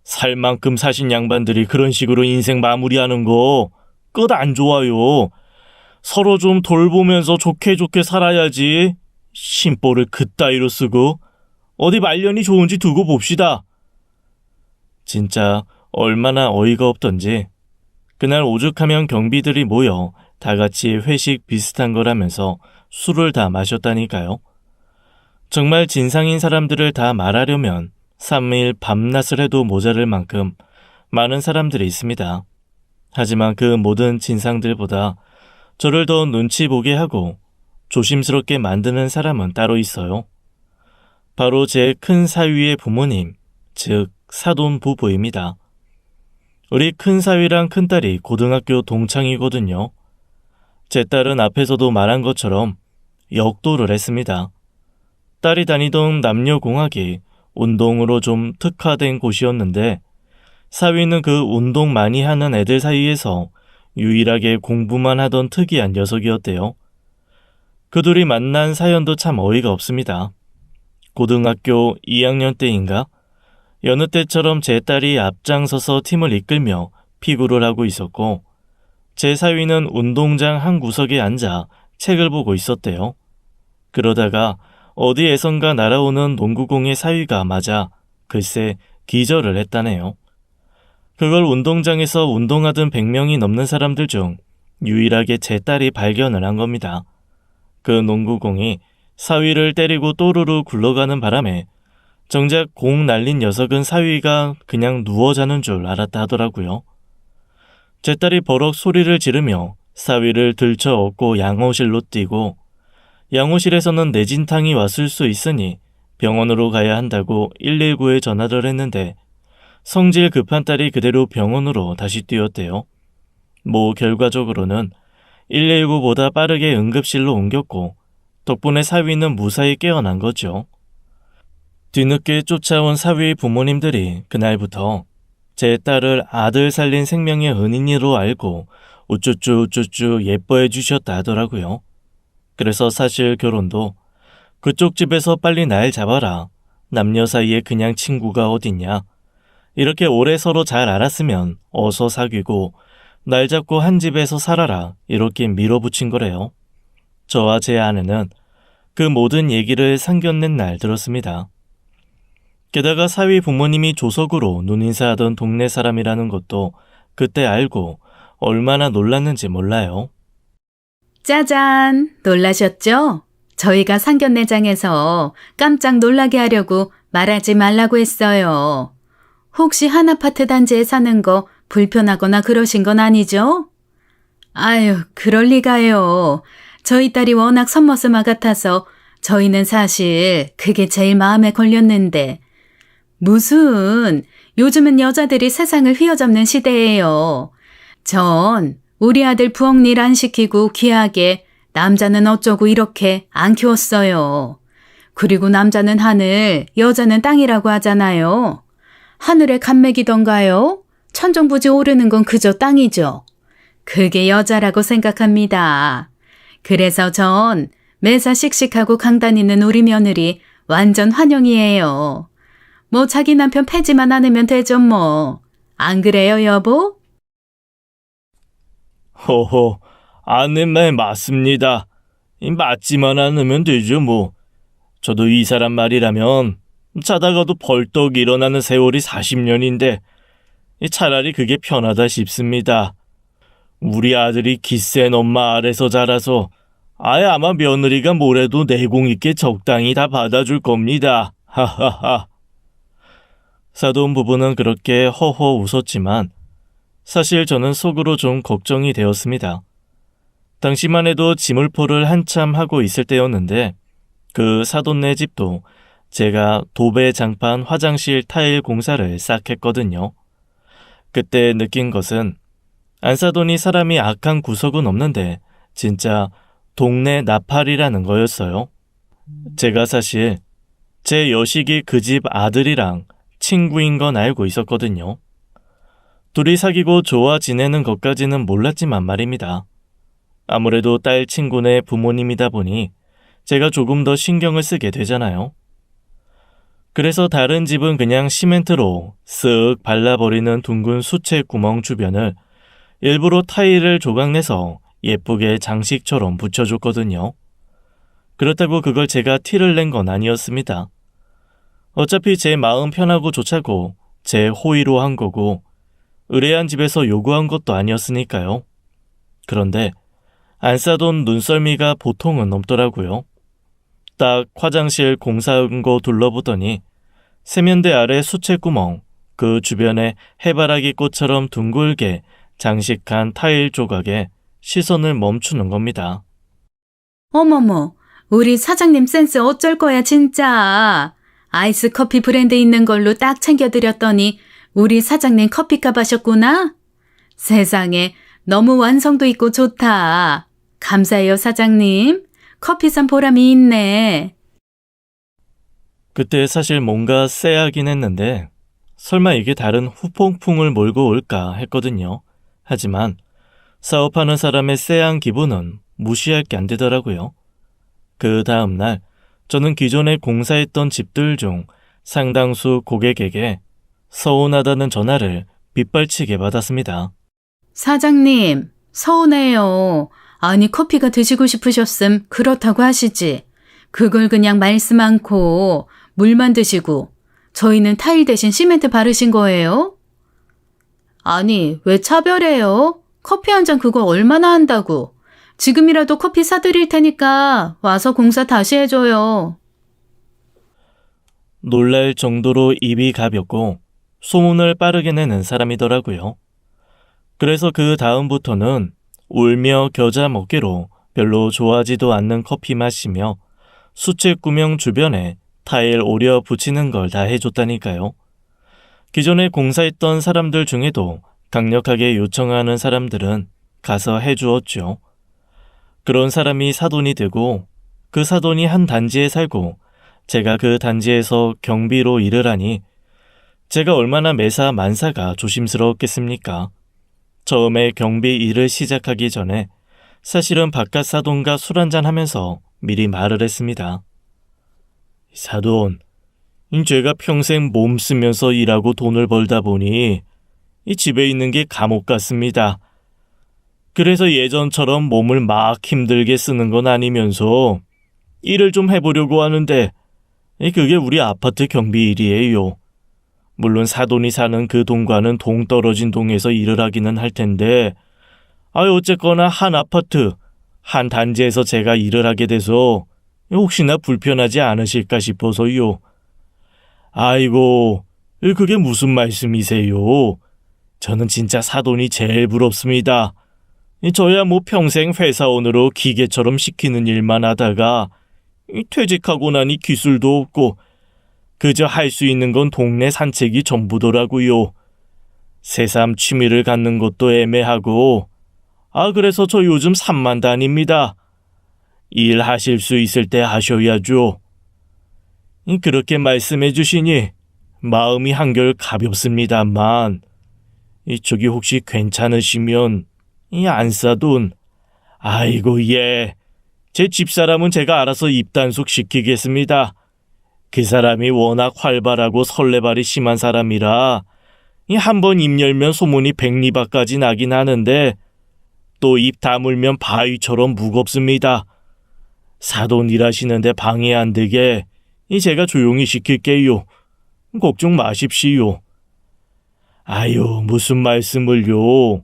살 만큼 사신 양반들이 그런 식으로 인생 마무리하는 거 끝 안 좋아요. 서로 좀 돌보면서 좋게 살아야지. 심보를 그따위로 쓰고 어디 말년이 좋은지 두고 봅시다. 진짜 얼마나 어이가 없던지 그날 오죽하면 경비들이 모여 다 같이 회식 비슷한 거라면서 술을 다 마셨다니까요. 정말 진상인 사람들을 다 말하려면 3일 밤낮을 해도 모자랄 만큼 많은 사람들이 있습니다. 하지만 그 모든 진상들보다 저를 더 눈치 보게 하고 조심스럽게 만드는 사람은 따로 있어요. 바로 제 큰 사위의 부모님, 즉 사돈 부부입니다. 우리 큰 사위랑 큰 딸이 고등학교 동창이거든요. 제 딸은 앞에서도 말한 것처럼 역도를 했습니다. 딸이 다니던 남녀공학이 운동으로 좀 특화된 곳이었는데 사위는 그 운동 많이 하는 애들 사이에서 유일하게 공부만 하던 특이한 녀석이었대요. 그 둘이 만난 사연도 참 어이가 없습니다. 고등학교 2학년 때인가? 여느 때처럼 제 딸이 앞장서서 팀을 이끌며 피구를 하고 있었고 제 사위는 운동장 한 구석에 앉아 책을 보고 있었대요. 그러다가 어디에선가 날아오는 농구공의 사위가 맞아 글쎄 기절을 했다네요. 그걸 운동장에서 운동하던 100명이 넘는 사람들 중 유일하게 제 딸이 발견을 한 겁니다. 그 농구공이 사위를 때리고 또르르 굴러가는 바람에 정작 공 날린 녀석은 사위가 그냥 누워 자는 줄 알았다 하더라고요. 제 딸이 버럭 소리를 지르며 사위를 들쳐 업고 양호실로 뛰고 양호실에서는 내진탕이 왔을 수 있으니 병원으로 가야 한다고 119에 전화를 했는데 성질 급한 딸이 그대로 병원으로 다시 뛰었대요. 결과적으로는 119보다 빠르게 응급실로 옮겼고 덕분에 사위는 무사히 깨어난 거죠. 뒤늦게 쫓아온 사위의 부모님들이 그날부터 제 딸을 아들 살린 생명의 은인으로 알고 우쭈쭈 예뻐해 주셨다 하더라고요. 그래서 사실 결혼도 그쪽 집에서 빨리 날 잡아라. 남녀 사이에 그냥 친구가 어딨냐. 이렇게 오래 서로 잘 알았으면 어서 사귀고 날 잡고 한 집에서 살아라. 이렇게 밀어붙인 거래요. 저와 제 아내는 그 모든 얘기를 상견례 날 들었습니다. 게다가 사위 부모님이 조석으로 눈인사하던 동네 사람이라는 것도 그때 알고 얼마나 놀랐는지 몰라요. 짜잔! 놀라셨죠? 저희가 상견례장에서 깜짝 놀라게 하려고 말하지 말라고 했어요. 혹시 한 아파트 단지에 사는 거 불편하거나 그러신 건 아니죠? 아유, 그럴 리가요. 저희 딸이 워낙 선머스마 같아서 저희는 사실 그게 제일 마음에 걸렸는데 무슨 요즘은 여자들이 세상을 휘어잡는 시대예요. 전 우리 아들 부엌일 안 시키고 귀하게 남자는 어쩌고 이렇게 안 키웠어요. 그리고 남자는 하늘, 여자는 땅이라고 하잖아요. 하늘에 간맥이던가요? 천정부지 오르는 건 그저 땅이죠. 그게 여자라고 생각합니다. 그래서 전 매사 씩씩하고 강다니는 우리 며느리 완전 환영이에요. 자기 남편 패지만 않으면 되죠 뭐. 안 그래요 여보? 허허, 아내 말 맞습니다. 맞지만 않으면 되죠 뭐. 저도 이 사람 말이라면 자다가도 벌떡 일어나는 세월이 40년인데 차라리 그게 편하다 싶습니다. 우리 아들이 기센 엄마 아래서 자라서 아마 며느리가 뭐래도 내공 있게 적당히 다 받아줄 겁니다. 하하하. 사돈 부부는 그렇게 허허 웃었지만 사실 저는 속으로 좀 걱정이 되었습니다. 당시만 해도 지물포를 한참 하고 있을 때였는데 그 사돈네 집도 제가 도배 장판 화장실 타일 공사를 싹 했거든요. 그때 느낀 것은 안사돈이 사람이 악한 구석은 없는데 진짜 동네 나팔이라는 거였어요. 제가 사실 제 여식이 그 집 아들이랑 친구인 건 알고 있었거든요. 둘이 사귀고 좋아 지내는 것까지는 몰랐지만 말입니다. 아무래도 딸 친구네 부모님이다 보니 제가 조금 더 신경을 쓰게 되잖아요. 그래서 다른 집은 그냥 시멘트로 쓱 발라버리는 둥근 수채 구멍 주변을 일부러 타일을 조각내서 예쁘게 장식처럼 붙여줬거든요. 그렇다고 그걸 제가 티를 낸 건 아니었습니다. 어차피 제 마음 편하고 좋자고 제 호의로 한 거고 의뢰한 집에서 요구한 것도 아니었으니까요. 그런데 안 싸돈 눈썰미가 보통은 넘더라고요. 딱 화장실 공사한 거 둘러보더니 세면대 아래 수채구멍, 그 주변에 해바라기 꽃처럼 둥글게 장식한 타일 조각에 시선을 멈추는 겁니다. 어머머, 우리 사장님 센스 어쩔 거야, 진짜. 아이스 커피 브랜드 있는 걸로 딱 챙겨드렸더니 우리 사장님 커피값 하셨구나? 세상에, 너무 완성도 있고 좋다. 감사해요, 사장님. 커피 산 보람이 있네. 그때 사실 뭔가 쎄하긴 했는데 설마 이게 다른 후폭풍을 몰고 올까 했거든요. 하지만 사업하는 사람의 쎄한 기분은 무시할 게 안 되더라고요. 그 다음날 저는 기존에 공사했던 집들 중 상당수 고객에게 서운하다는 전화를 빗발치게 받았습니다. 사장님, 서운해요. 아니, 커피가 드시고 싶으셨음 그렇다고 하시지. 그걸 그냥 말씀 않고 물만 드시고 저희는 타일 대신 시멘트 바르신 거예요? 아니, 왜 차별해요? 커피 한 잔 그거 얼마나 한다고. 지금이라도 커피 사드릴 테니까 와서 공사 다시 해줘요. 놀랄 정도로 입이 가볍고 소문을 빠르게 내는 사람이더라고요. 그래서 그 다음부터는 울며 겨자 먹기로 별로 좋아하지도 않는 커피 마시며 수채구멍 주변에 타일 오려 붙이는 걸 다 해줬다니까요. 기존에 공사했던 사람들 중에도 강력하게 요청하는 사람들은 가서 해주었죠. 그런 사람이 사돈이 되고 그 사돈이 한 단지에 살고 제가 그 단지에서 경비로 일을 하니 제가 얼마나 매사 만사가 조심스러웠겠습니까? 처음에 경비 일을 시작하기 전에 사실은 바깥 사돈과 술 한잔 하면서 미리 말을 했습니다. 사돈, 제가 평생 몸 쓰면서 일하고 돈을 벌다 보니 이 집에 있는 게 감옥 같습니다. 그래서 예전처럼 몸을 막 힘들게 쓰는 건 아니면서 일을 좀 해보려고 하는데 그게 우리 아파트 경비 일이에요. 물론 사돈이 사는 그 동과는 동떨어진 동에서 일을 하기는 할 텐데 어쨌거나 한 아파트, 한 단지에서 제가 일을 하게 돼서 혹시나 불편하지 않으실까 싶어서요. 아이고, 그게 무슨 말씀이세요? 저는 진짜 사돈이 제일 부럽습니다. 저야 뭐 평생 회사원으로 기계처럼 시키는 일만 하다가 퇴직하고 나니 기술도 없고 그저 할 수 있는 건 동네 산책이 전부더라고요. 새삼 취미를 갖는 것도 애매하고 그래서 저 요즘 산만 다닙니다. 일하실 수 있을 때 하셔야죠. 그렇게 말씀해 주시니 마음이 한결 가볍습니다만 저기 혹시 괜찮으시면 안사돈 아이고 예, 제 집사람은 제가 알아서 입단속 시키겠습니다. 그 사람이 워낙 활발하고 설레발이 심한 사람이라 한번 입 열면 소문이 백리바까지 나긴 하는데 또 입 다물면 바위처럼 무겁습니다. 사돈 일하시는데 방해 안 되게 제가 조용히 시킬게요. 걱정 마십시오. 아유, 무슨 말씀을요.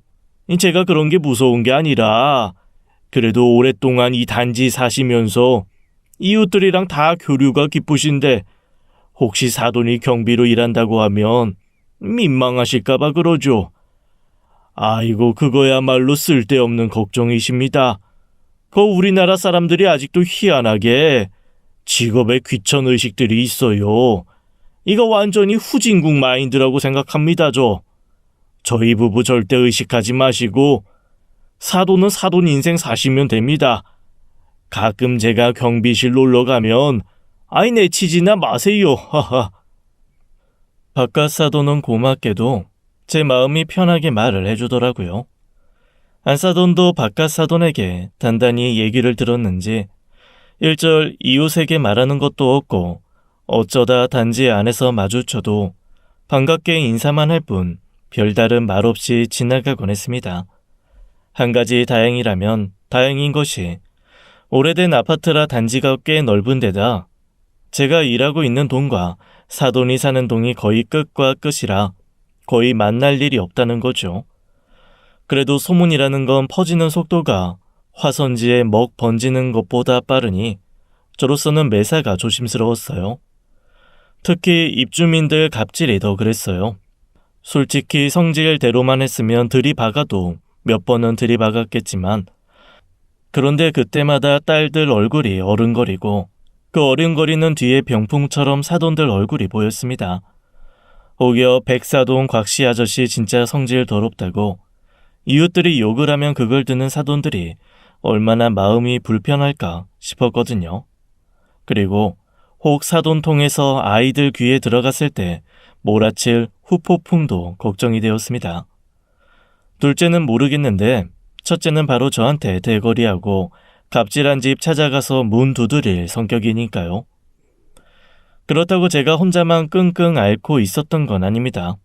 제가 그런 게 무서운 게 아니라 그래도 오랫동안 이 단지 사시면서 이웃들이랑 다 교류가 깊으신데 혹시 사돈이 경비로 일한다고 하면 민망하실까 봐 그러죠. 아이고, 그거야말로 쓸데없는 걱정이십니다. 우리나라 사람들이 아직도 희한하게 직업에 귀천의식들이 있어요. 이거 완전히 후진국 마인드라고 생각합니다, 저희 부부 절대 의식하지 마시고 사돈은 사돈 인생 사시면 됩니다. 가끔 제가 경비실 놀러 가면 내치지나 마세요. 하하. 바깥 사돈은 고맙게도 제 마음이 편하게 말을 해주더라고요. 안사돈도 바깥 사돈에게 단단히 얘기를 들었는지 일절 이웃에게 말하는 것도 없고 어쩌다 단지 안에서 마주쳐도 반갑게 인사만 할 뿐 별다른 말 없이 지나가곤 했습니다. 한 가지 다행이라면 다행인 것이 오래된 아파트라 단지가 꽤 넓은 데다 제가 일하고 있는 동과 사돈이 사는 동이 거의 끝과 끝이라 거의 만날 일이 없다는 거죠. 그래도 소문이라는 건 퍼지는 속도가 화선지에 먹 번지는 것보다 빠르니 저로서는 매사가 조심스러웠어요. 특히 입주민들 갑질이 더 그랬어요. 솔직히 성질대로만 했으면 들이박아도 몇 번은 들이박았겠지만 그런데 그때마다 딸들 얼굴이 어른거리고 그 어른거리는 뒤에 병풍처럼 사돈들 얼굴이 보였습니다. 오히려 백사돈 곽씨 아저씨 진짜 성질 더럽다고 이웃들이 욕을 하면 그걸 듣는 사돈들이 얼마나 마음이 불편할까 싶었거든요. 그리고 혹 사돈통에서 아이들 귀에 들어갔을 때 몰아칠 후폭풍도 걱정이 되었습니다. 둘째는 모르겠는데 첫째는 바로 저한테 대거리하고 갑질한 집 찾아가서 문 두드릴 성격이니까요. 그렇다고 제가 혼자만 끙끙 앓고 있었던 건 아닙니다.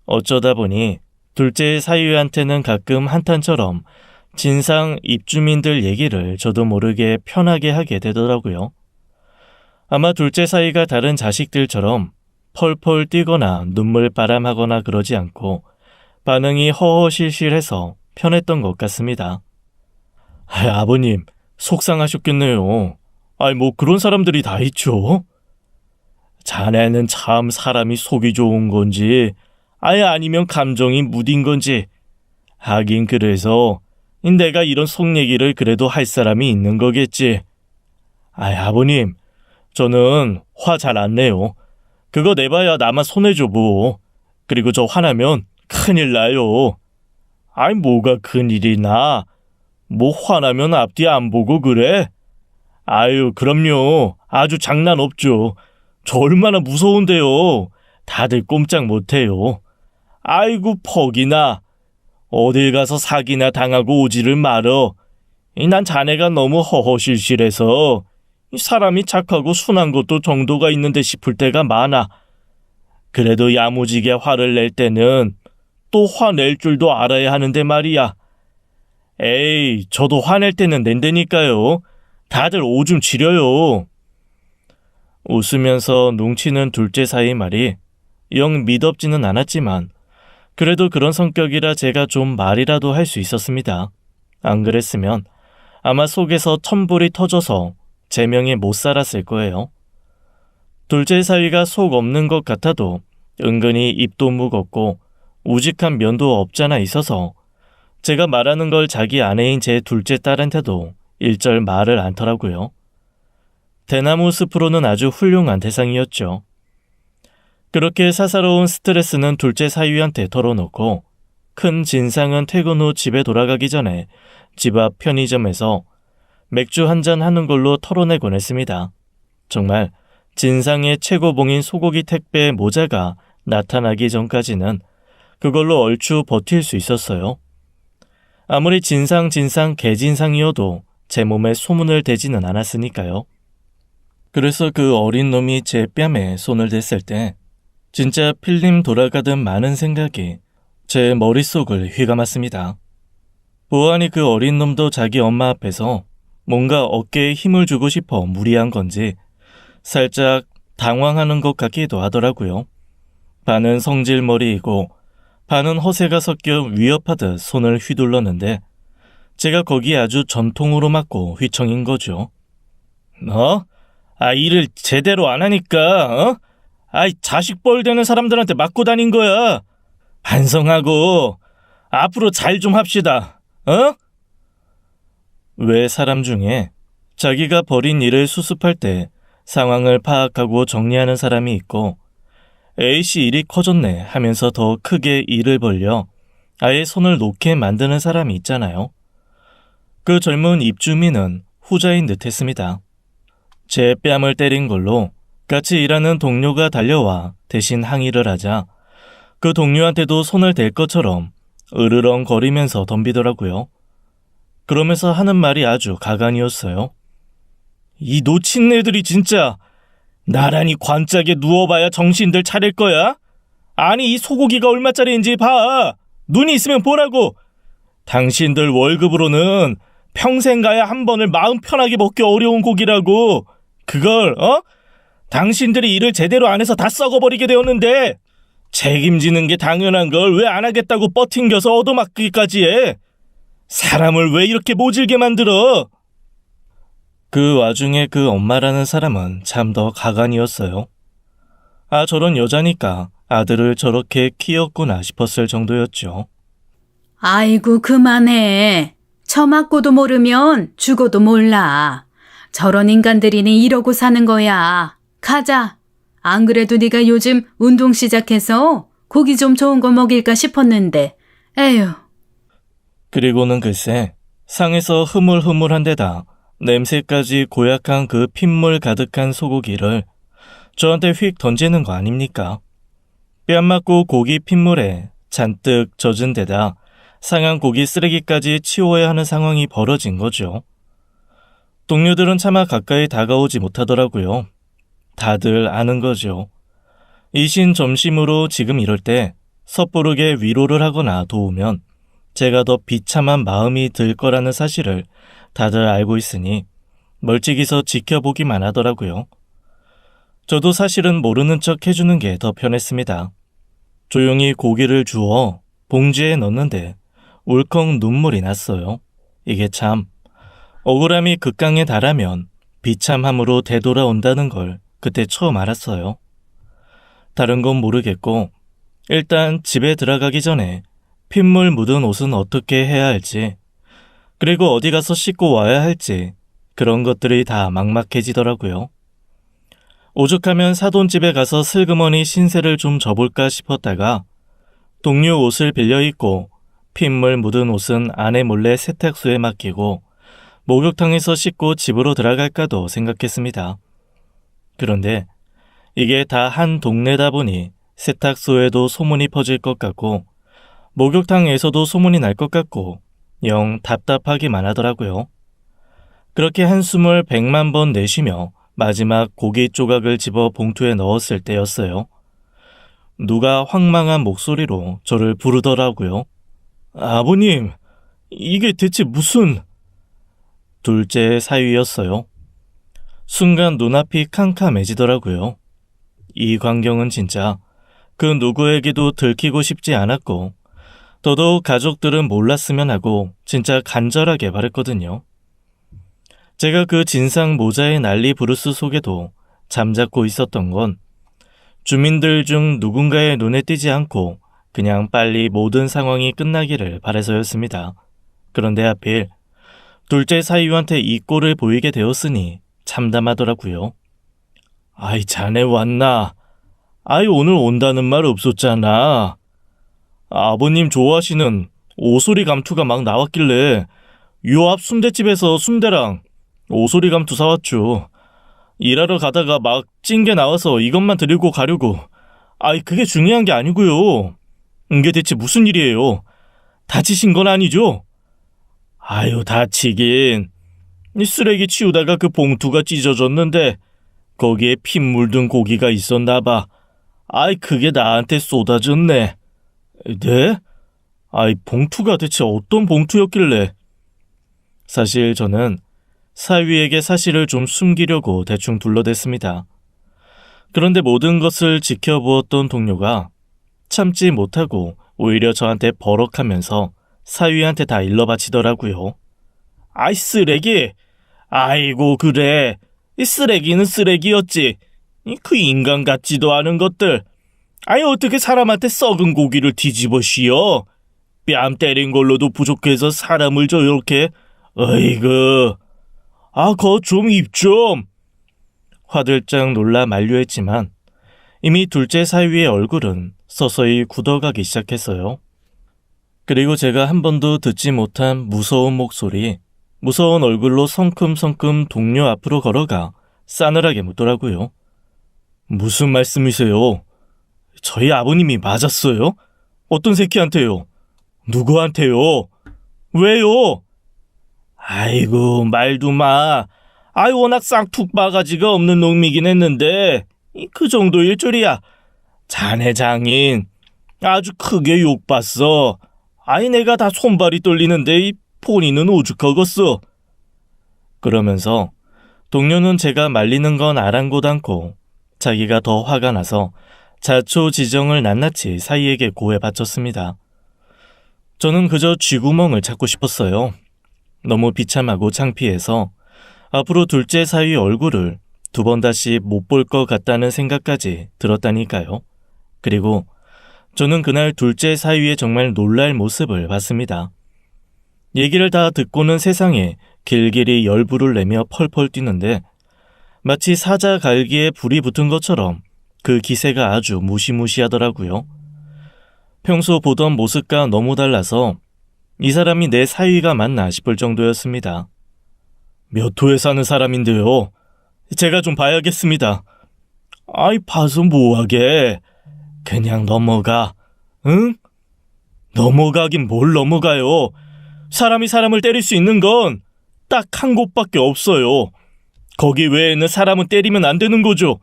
어쩌다 보니 둘째의 사위한테는 가끔 한탄처럼 진상 입주민들 얘기를 저도 모르게 편하게 하게 되더라고요. 아마 둘째 사위가 다른 자식들처럼 펄펄 뛰거나 눈물바람하거나 그러지 않고 반응이 허허실실해서 편했던 것 같습니다. 아버님, 속상하셨겠네요. 뭐 그런 사람들이 다 있죠. 자네는 참 사람이 속이 좋은 건지 아니면 감정이 무딘 건지. 하긴 그래서 내가 이런 속 얘기를 그래도 할 사람이 있는 거겠지. 아버님, 저는 화 잘 안 내요. 그거 내봐야 나만 손해줘 뭐. 그리고 저 화나면 큰일 나요. 뭐가 큰일이 나. 뭐 화나면 앞뒤 안 보고 그래? 그럼요. 아주 장난 없죠. 저 얼마나 무서운데요. 다들 꼼짝 못해요. 아이고 퍽이나. 어딜 가서 사기나 당하고 오지를 말어. 난 자네가 너무 허허실실해서 사람이 착하고 순한 것도 정도가 있는데 싶을 때가 많아. 그래도 야무지게 화를 낼 때는 또 화낼 줄도 알아야 하는데 말이야. 저도 화낼 때는 낸다니까요. 다들 오줌 지려요. 웃으면서 뭉치는 둘째 사이 말이 영 미덥지는 않았지만 그래도 그런 성격이라 제가 좀 말이라도 할 수 있었습니다. 안 그랬으면 아마 속에서 천불이 터져서 제 명에 못 살았을 거예요. 둘째 사위가 속 없는 것 같아도 은근히 입도 무겁고 우직한 면도 없잖아 있어서 제가 말하는 걸 자기 아내인 제 둘째 딸한테도 일절 말을 않더라고요. 대나무 숲으로는 아주 훌륭한 대상이었죠. 그렇게 사사로운 스트레스는 둘째 사위한테 털어놓고 큰 진상은 퇴근 후 집에 돌아가기 전에 집 앞 편의점에서 맥주 한잔 하는 걸로 털어내곤 했습니다. 정말 진상의 최고봉인 소고기 택배 모자가 나타나기 전까지는 그걸로 얼추 버틸 수 있었어요. 아무리 진상 개진상이어도 제 몸에 소문을 대지는 않았으니까요. 그래서 그 어린 놈이 제 뺨에 손을 댔을 때 진짜 필름 돌아가듯 많은 생각이 제 머릿속을 휘감았습니다. 보아하니 그 어린 놈도 자기 엄마 앞에서 뭔가 어깨에 힘을 주고 싶어 무리한 건지 살짝 당황하는 것 같기도 하더라고요. 반은 성질머리이고 반은 허세가 섞여 위협하듯 손을 휘둘렀는데 제가 거기에 아주 전통으로 맞고 휘청인 거죠. 일을 제대로 안 하니까 자식 벌 되는 사람들한테 맞고 다닌 거야. 반성하고 앞으로 잘 좀 합시다. 왜 사람 중에 자기가 벌인 일을 수습할 때 상황을 파악하고 정리하는 사람이 있고 A씨 일이 커졌네 하면서 더 크게 일을 벌려 아예 손을 놓게 만드는 사람이 있잖아요. 그 젊은 입주민은 후자인 듯 했습니다. 제 뺨을 때린 걸로 같이 일하는 동료가 달려와 대신 항의를 하자 그 동료한테도 손을 댈 것처럼 으르렁거리면서 덤비더라고요. 그러면서 하는 말이 아주 가관이었어요. 이 놓친 애들이 진짜 나란히 관짝에 누워봐야 정신들 차릴 거야? 아니 이 소고기가 얼마짜리인지 봐. 눈이 있으면 보라고. 당신들 월급으로는 평생 가야 한 번을 마음 편하게 먹기 어려운 고기라고. 그걸 당신들이 일을 제대로 안 해서 다 썩어버리게 되었는데 책임지는 게 당연한 걸 왜 안 하겠다고 뻗팅겨서 얻어맞기까지 해? 사람을 왜 이렇게 모질게 만들어? 그 와중에 그 엄마라는 사람은 참 더 가관이었어요. 아, 저런 여자니까 아들을 저렇게 키웠구나 싶었을 정도였죠. 아이고, 그만해. 처맞고도 모르면 죽어도 몰라. 저런 인간들이니 이러고 사는 거야. 가자. 안 그래도 네가 요즘 운동 시작해서 고기 좀 좋은 거 먹일까 싶었는데. 에휴. 그리고는 글쎄 상에서 흐물흐물한 데다 냄새까지 고약한 그 핏물 가득한 소고기를 저한테 휙 던지는 거 아닙니까? 뺨 맞고 고기 핏물에 잔뜩 젖은 데다 상한 고기 쓰레기까지 치워야 하는 상황이 벌어진 거죠. 동료들은 차마 가까이 다가오지 못하더라고요. 다들 아는 거죠. 이신 점심으로 지금 이럴 때 섣부르게 위로를 하거나 도우면 제가 더 비참한 마음이 들 거라는 사실을 다들 알고 있으니 멀찍이서 지켜보기만 하더라고요. 저도 사실은 모르는 척 해주는 게 더 편했습니다. 조용히 고기를 주워 봉지에 넣는데 울컥 눈물이 났어요. 이게 참 억울함이 극강에 달하면 비참함으로 되돌아온다는 걸 그때 처음 알았어요. 다른 건 모르겠고 일단 집에 들어가기 전에 핏물 묻은 옷은 어떻게 해야 할지, 그리고 어디 가서 씻고 와야 할지 그런 것들이 다 막막해지더라고요. 오죽하면 사돈집에 가서 슬그머니 신세를 좀 져볼까 싶었다가 동료 옷을 빌려 입고 핏물 묻은 옷은 아내 몰래 세탁소에 맡기고 목욕탕에서 씻고 집으로 들어갈까도 생각했습니다. 그런데 이게 다 한 동네다 보니 세탁소에도 소문이 퍼질 것 같고 목욕탕에서도 소문이 날 것 같고 영 답답하기만 하더라고요. 그렇게 한숨을 100만 번 내쉬며 마지막 고기 조각을 집어 봉투에 넣었을 때였어요. 누가 황망한 목소리로 저를 부르더라고요. 아버님, 이게 대체 무슨... 둘째 사위였어요. 순간 눈앞이 캄캄해지더라고요. 이 광경은 진짜 그 누구에게도 들키고 싶지 않았고 더더욱 가족들은 몰랐으면 하고 진짜 간절하게 바랬거든요. 제가 그 진상 모자의 난리 부르스 속에도 잠잡고 있었던 건 주민들 중 누군가의 눈에 띄지 않고 그냥 빨리 모든 상황이 끝나기를 바라서였습니다. 그런데 하필 둘째 사위한테 이 꼴을 보이게 되었으니 참담하더라고요. 아이, 자네 왔나? 아이, 오늘 온다는 말 없었잖아. 아버님 좋아하시는 오소리 감투가 막 나왔길래 요 앞 순대집에서 순대랑 오소리 감투 사왔죠. 일하러 가다가 막 찐 게 나와서 이것만 드리고 가려고. 아이, 그게 중요한 게 아니고요. 이게 대체 무슨 일이에요? 다치신 건 아니죠? 아유, 다치긴. 이 쓰레기 치우다가 그 봉투가 찢어졌는데 거기에 핏 물든 고기가 있었나 봐. 아이, 그게 나한테 쏟아졌네. 네? 아이, 봉투가 대체 어떤 봉투였길래? 사실 저는 사위에게 사실을 좀 숨기려고 대충 둘러댔습니다. 그런데 모든 것을 지켜보았던 동료가 참지 못하고 오히려 저한테 버럭하면서 사위한테 다 일러바치더라고요. 아이, 쓰레기! 아이고, 그래. 이 쓰레기는 쓰레기였지. 그 인간 같지도 않은 것들. 아니, 어떻게 사람한테 썩은 고기를 뒤집어 씌워? 뺨 때린 걸로도 부족해서 사람을 저렇게. 어이구. 아, 거 좀 입 좀. 화들짝 놀라 만류했지만 이미 둘째 사위의 얼굴은 서서히 굳어가기 시작했어요. 그리고 제가 한 번도 듣지 못한 무서운 목소리, 무서운 얼굴로 성큼성큼 동료 앞으로 걸어가 싸늘하게 묻더라고요. 무슨 말씀이세요? 저희 아버님이 맞았어요? 어떤 새끼한테요? 누구한테요? 왜요? 아이고, 말도 마. 아이, 워낙 쌍툭바가지가 없는 놈이긴 했는데 그 정도일 줄이야. 자네 장인 아주 크게 욕봤어. 아이, 내가 다 손발이 떨리는데 이 본인은 오죽하겠어. 그러면서 동료는 제가 말리는 건 아랑곳 않고 자기가 더 화가 나서 자초지정을 낱낱이 사위에게 고해 바쳤습니다. 저는 그저 쥐구멍을 찾고 싶었어요. 너무 비참하고 창피해서 앞으로 둘째 사위 얼굴을 두 번 다시 못 볼 것 같다는 생각까지 들었다니까요. 그리고 저는 그날 둘째 사위의 정말 놀랄 모습을 봤습니다. 얘기를 다 듣고는 세상에 길길이 열불을 내며 펄펄 뛰는데 마치 사자 갈기에 불이 붙은 것처럼 그 기세가 아주 무시무시하더라고요. 평소 보던 모습과 너무 달라서 이 사람이 내 사위가 맞나 싶을 정도였습니다. 몇 호에 사는 사람인데요. 제가 좀 봐야겠습니다. 아이, 봐서 뭐하게. 그냥 넘어가. 응? 넘어가긴 뭘 넘어가요. 사람이 사람을 때릴 수 있는 건 딱 한 곳밖에 없어요. 거기 외에는 사람은 때리면 안 되는 거죠.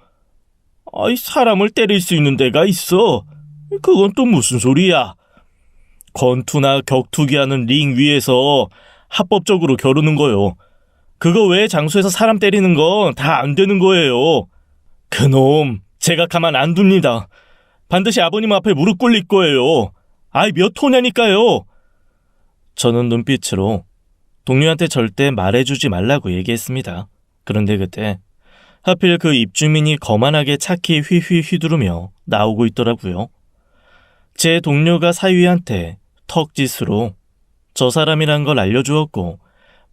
아이, 사람을 때릴 수 있는 데가 있어. 그건 또 무슨 소리야. 권투나 격투기 하는 링 위에서 합법적으로 겨루는 거요. 그거 외에 장소에서 사람 때리는 건 다 안 되는 거예요. 그놈, 제가 가만 안 둡니다. 반드시 아버님 앞에 무릎 꿇릴 거예요. 아이, 몇 호냐니까요. 저는 눈빛으로 동료한테 절대 말해주지 말라고 얘기했습니다. 그런데 그때 하필 그 입주민이 거만하게 차키 휘휘 휘두르며 나오고 있더라고요. 제 동료가 사위한테 턱짓으로 저 사람이란 걸 알려주었고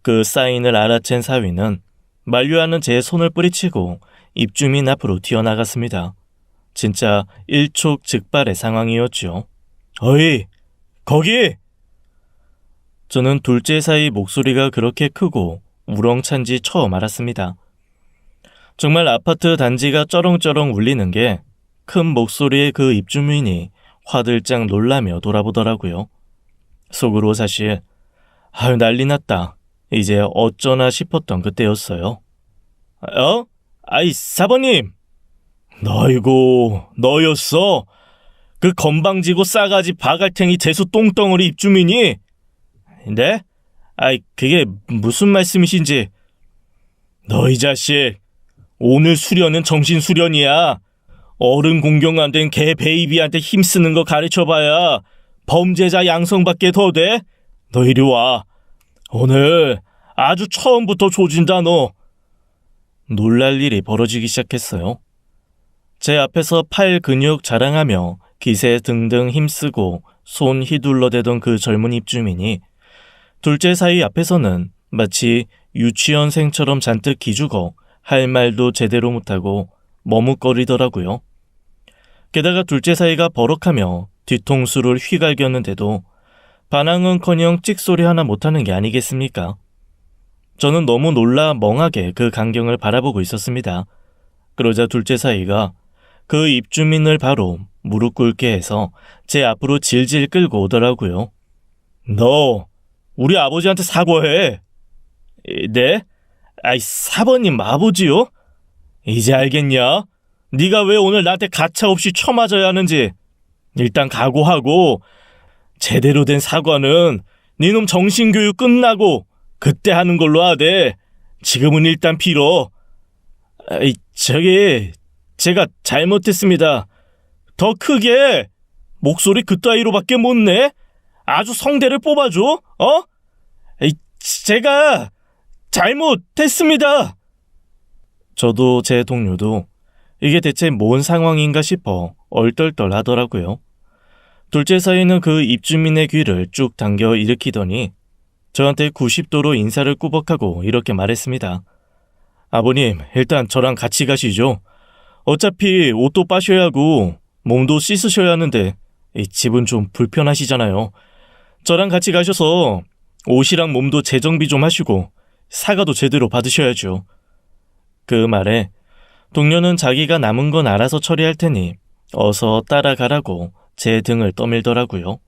그 사인을 알아챈 사위는 만류하는 제 손을 뿌리치고 입주민 앞으로 튀어나갔습니다. 진짜 일촉즉발의 상황이었죠. 어이, 거기! 저는 둘째 사위 목소리가 그렇게 크고 우렁찬지 처음 알았습니다. 정말 아파트 단지가 쩌렁쩌렁 울리는 게 큰 목소리의 그 입주민이 화들짝 놀라며 돌아보더라고요. 속으로 사실 아유, 난리 났다. 이제 어쩌나 싶었던 그때였어요. 어? 아이, 사번님! 너이고, 너였어? 그 건방지고 싸가지 바갈탱이 재수 똥덩어리 입주민이? 네? 아이, 그게 무슨 말씀이신지. 너 이 자식, 오늘 수련은 정신 수련이야. 어른 공경 안 된 개 베이비한테 힘쓰는 거 가르쳐봐야 범죄자 양성밖에 더 돼? 너 이리 와. 오늘 아주 처음부터 조진다 너. 놀랄 일이 벌어지기 시작했어요. 제 앞에서 팔 근육 자랑하며 기세 등등 힘쓰고 손 휘둘러대던 그 젊은 입주민이 둘째 사위 앞에서는 마치 유치원생처럼 잔뜩 기죽어 할 말도 제대로 못하고 머뭇거리더라고요. 게다가 둘째 사위가 버럭하며 뒤통수를 휘갈겼는데도 반항은커녕 찍소리 하나 못하는 게 아니겠습니까? 저는 너무 놀라 멍하게 그 광경을 바라보고 있었습니다. 그러자 둘째 사위가 그 입주민을 바로 무릎 꿇게 해서 제 앞으로 질질 끌고 오더라고요. 너 우리 아버지한테 사과해. 네? 아이, 사번님 아버지요? 이제 알겠냐? 네가 왜 오늘 나한테 가차없이 쳐맞아야 하는지. 일단 각오하고 제대로 된 사과는 네놈 정신교육 끝나고 그때 하는 걸로 하되 지금은 일단 빌어. 아이, 제가 잘못했습니다. 더 크게 목소리 그따위로밖에 못 내? 아주 성대를 뽑아줘? 어? 에이, 제가 잘못했습니다. 저도 제 동료도 이게 대체 뭔 상황인가 싶어 얼떨떨 하더라고요. 둘째 사위는 그 입주민의 귀를 쭉 당겨 일으키더니 저한테 90도로 인사를 꾸벅하고 이렇게 말했습니다. 아버님, 일단 저랑 같이 가시죠. 어차피 옷도 빠셔야 하고 몸도 씻으셔야 하는데 이 집은 좀 불편하시잖아요. 저랑 같이 가셔서 옷이랑 몸도 재정비 좀 하시고 사과도 제대로 받으셔야죠. 그 말에 동료는 자기가 남은 건 알아서 처리할 테니 어서 따라가라고 제 등을 떠밀더라고요.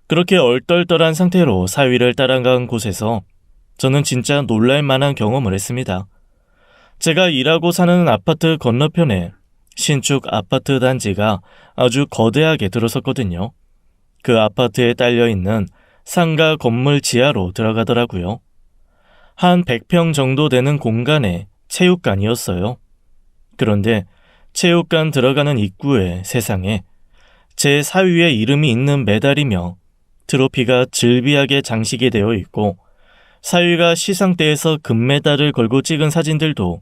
그렇게 얼떨떨한 상태로 사위를 따라간 곳에서 저는 진짜 놀랄만한 경험을 했습니다. 제가 일하고 사는 아파트 건너편에 신축 아파트 단지가 아주 거대하게 들어섰거든요. 그 아파트에 딸려있는 상가 건물 지하로 들어가더라고요. 한 100평 정도 되는 공간의 체육관이었어요. 그런데 체육관 들어가는 입구에 세상에 제 사위의 이름이 있는 메달이며 트로피가 즐비하게 장식이 되어 있고 사위가 시상대에서 금메달을 걸고 찍은 사진들도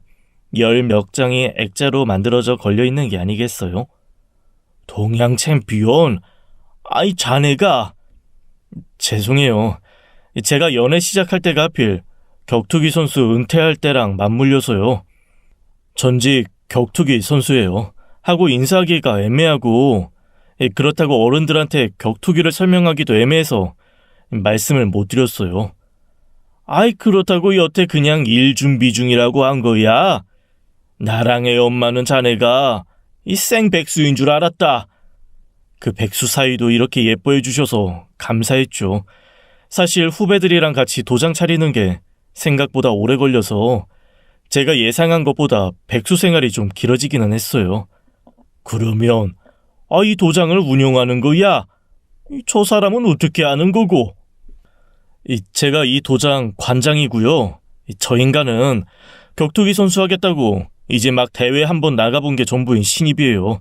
열 몇 장이 액자로 만들어져 걸려있는 게 아니겠어요? 동양 챔피언? 아이 자네가... 죄송해요. 제가 연애 시작할 때가 하필 격투기 선수 은퇴할 때랑 맞물려서요. 전직 격투기 선수예요. 하고 인사하기가 애매하고 그렇다고 어른들한테 격투기를 설명하기도 애매해서 말씀을 못 드렸어요. 아이 그렇다고 여태 그냥 일 준비 중이라고 한 거야. 나랑 애 엄마는 자네가 이 생백수인 줄 알았다. 그 백수 사이도 이렇게 예뻐해 주셔서 감사했죠. 사실 후배들이랑 같이 도장 차리는 게 생각보다 오래 걸려서 제가 예상한 것보다 백수 생활이 좀 길어지기는 했어요. 그러면 이 도장을 운영하는 거야? 저 사람은 어떻게 아는 거고? 제가 이 도장 관장이고요. 저 인간은 격투기 선수 하겠다고 이제 막 대회 한번 나가본 게 전부인 신입이에요.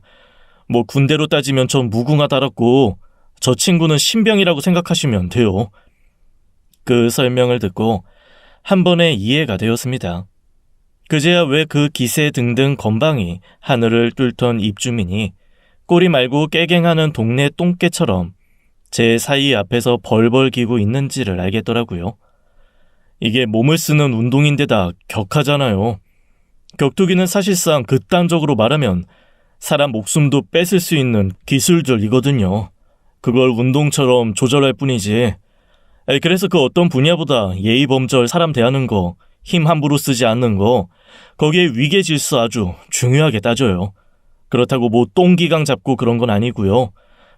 뭐 군대로 따지면 전 무궁화 달았고 저 친구는 신병이라고 생각하시면 돼요. 그 설명을 듣고 한 번에 이해가 되었습니다. 그제야 왜 그 기세 등등 건방이 하늘을 뚫던 입주민이 꼬리 말고 깨갱하는 동네 똥개처럼 제 사이 앞에서 벌벌 기고 있는지를 알겠더라고요. 이게 몸을 쓰는 운동인데다 격하잖아요. 격투기는 사실상 극단적으로 말하면 사람 목숨도 뺏을 수 있는 기술들이거든요. 그걸 운동처럼 조절할 뿐이지. 그래서 그 어떤 분야보다 예의범절 사람 대하는 거, 힘 함부로 쓰지 않는 거, 거기에 위계 질서 아주 중요하게 따져요. 그렇다고 뭐 똥기강 잡고 그런 건 아니고요.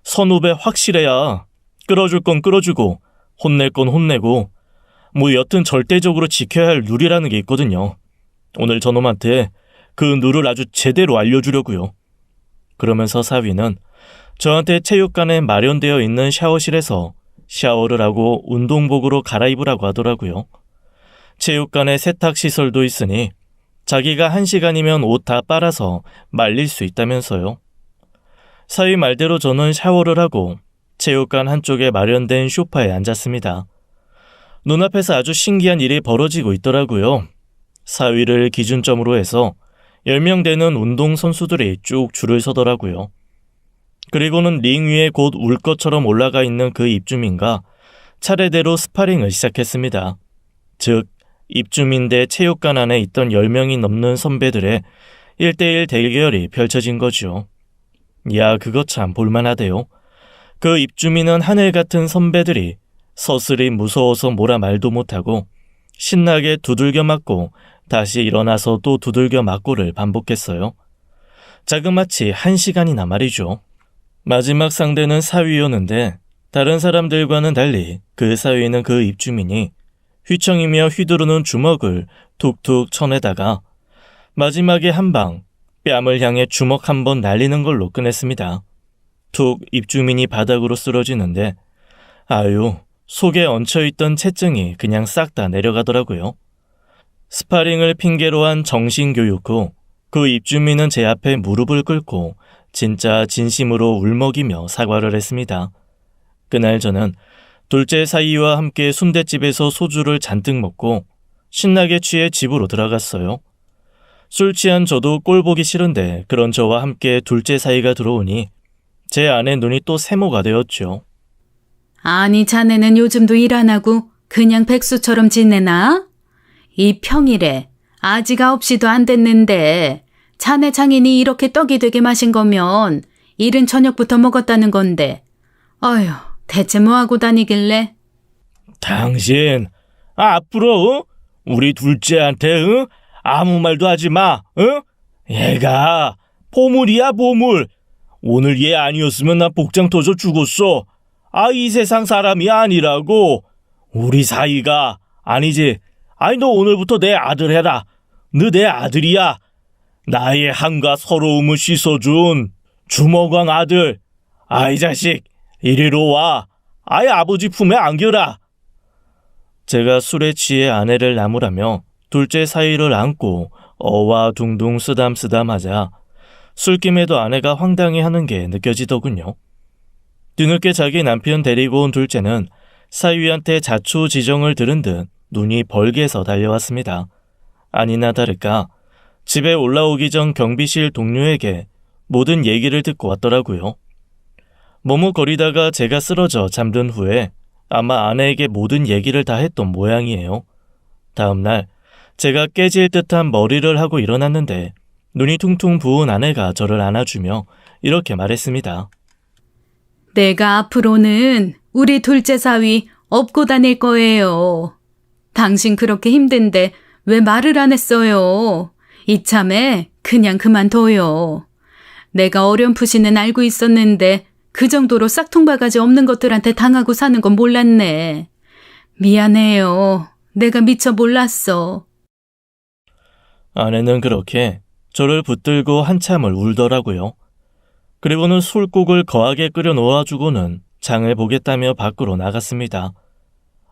선후배 확실해야 끌어줄 건 끌어주고 혼낼 건 혼내고 뭐 여튼 절대적으로 지켜야 할 룰이라는 게 있거든요. 오늘 저놈한테 그 룰을 아주 제대로 알려주려고요. 그러면서 사위는 저한테 체육관에 마련되어 있는 샤워실에서 샤워를 하고 운동복으로 갈아입으라고 하더라고요. 체육관에 세탁시설도 있으니 자기가 1시간이면 옷 다 빨아서 말릴 수 있다면서요. 사위 말대로 저는 샤워를 하고 체육관 한쪽에 마련된 소파에 앉았습니다. 눈앞에서 아주 신기한 일이 벌어지고 있더라고요. 사위를 기준점으로 해서 10명 되는 운동선수들이 쭉 줄을 서더라고요. 그리고는 링 위에 곧 울 것처럼 올라가 있는 그 입주민과 차례대로 스파링을 시작했습니다. 즉, 입주민 대 체육관 안에 있던 10명이 넘는 선배들의 1대1 대결이 펼쳐진 거죠. 야, 그거 참 볼만하대요. 그 입주민은 하늘 같은 선배들이 서슬이 무서워서 뭐라 말도 못하고 신나게 두들겨 맞고 다시 일어나서 또 두들겨 맞고를 반복했어요. 자그마치 1시간이나 말이죠. 마지막 상대는 사위였는데 다른 사람들과는 달리 그 사위는 그 입주민이 휘청이며 휘두르는 주먹을 툭툭 쳐내다가 마지막에 한 방 뺨을 향해 주먹 한 번 날리는 걸로 끝냈습니다. 툭 입주민이 바닥으로 쓰러지는데 아유, 속에 얹혀있던 체증이 그냥 싹 다 내려가더라고요. 스파링을 핑계로 한 정신교육 후 그 입주민은 제 앞에 무릎을 꿇고 진짜 진심으로 울먹이며 사과를 했습니다. 그날 저는 둘째 사이와 함께 순댓집에서 소주를 잔뜩 먹고 신나게 취해 집으로 들어갔어요. 술 취한 저도 꼴 보기 싫은데 그런 저와 함께 둘째 사이가 들어오니 제 아내 눈이 또 세모가 되었죠. 아니 자네는 요즘도 일 안 하고 그냥 백수처럼 지내나? 이 평일에 아직 9시도 안 됐는데 자네 장인이 이렇게 떡이 되게 마신 거면 일은 저녁부터 먹었다는 건데 어휴 대체 뭐하고 다니길래? 당신 앞으로 우리 둘째한테 아무 말도 하지 마. 얘가 보물이야 보물. 오늘 얘 아니었으면 나 복장 터져 죽었어. 이 세상 사람이 아니라고. 우리 사이가 아니지. 너 오늘부터 내 아들 해라. 너 내 아들이야. 나의 한과 서러움을 씻어준 주먹왕 아들. 이 자식 이리로 와. 아버지 품에 안겨라. 제가 술에 취해 아내를 나무라며 둘째 사이를 안고 어와 둥둥 쓰담쓰담하자 술김에도 아내가 황당해하는 게 느껴지더군요. 뒤늦게 자기 남편 데리고 온 둘째는 사위한테 자초지종을 들은 듯 눈이 벌게서 달려왔습니다. 아니나 다를까 집에 올라오기 전 경비실 동료에게 모든 얘기를 듣고 왔더라고요. 머뭇거리다가 제가 쓰러져 잠든 후에 아마 아내에게 모든 얘기를 다 했던 모양이에요. 다음날 제가 깨질 듯한 머리를 하고 일어났는데 눈이 퉁퉁 부은 아내가 저를 안아주며 이렇게 말했습니다. 내가 앞으로는 우리 둘째 사위 업고 다닐 거예요. 당신 그렇게 힘든데 왜 말을 안 했어요? 이참에 그냥 그만둬요. 내가 어렴풋이는 알고 있었는데 그 정도로 싹퉁바가지 없는 것들한테 당하고 사는 건 몰랐네. 미안해요. 내가 미처 몰랐어. 아내는 그렇게 저를 붙들고 한참을 울더라고요. 그리고는 술국을 거하게 끓여 놓아주고는 장을 보겠다며 밖으로 나갔습니다.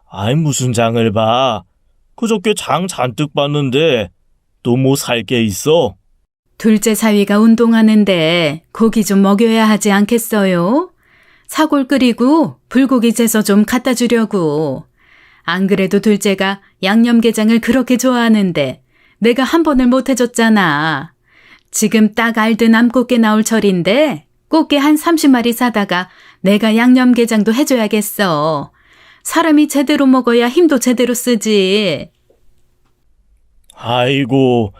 아이 무슨 장을 봐. 그저께 장 잔뜩 봤는데 또 뭐 살 게 있어? 둘째 사위가 운동하는데 고기 좀 먹여야 하지 않겠어요? 사골 끓이고 불고기 재서 좀 갖다 주려고. 안 그래도 둘째가 양념게장을 그렇게 좋아하는데 내가 한 번을 못 해줬잖아. 지금 딱 알든 암꽃게 나올 철인데 꽃게 한 30마리 사다가 내가 양념게장도 해줘야겠어. 사람이 제대로 먹어야 힘도 제대로 쓰지. 아이고,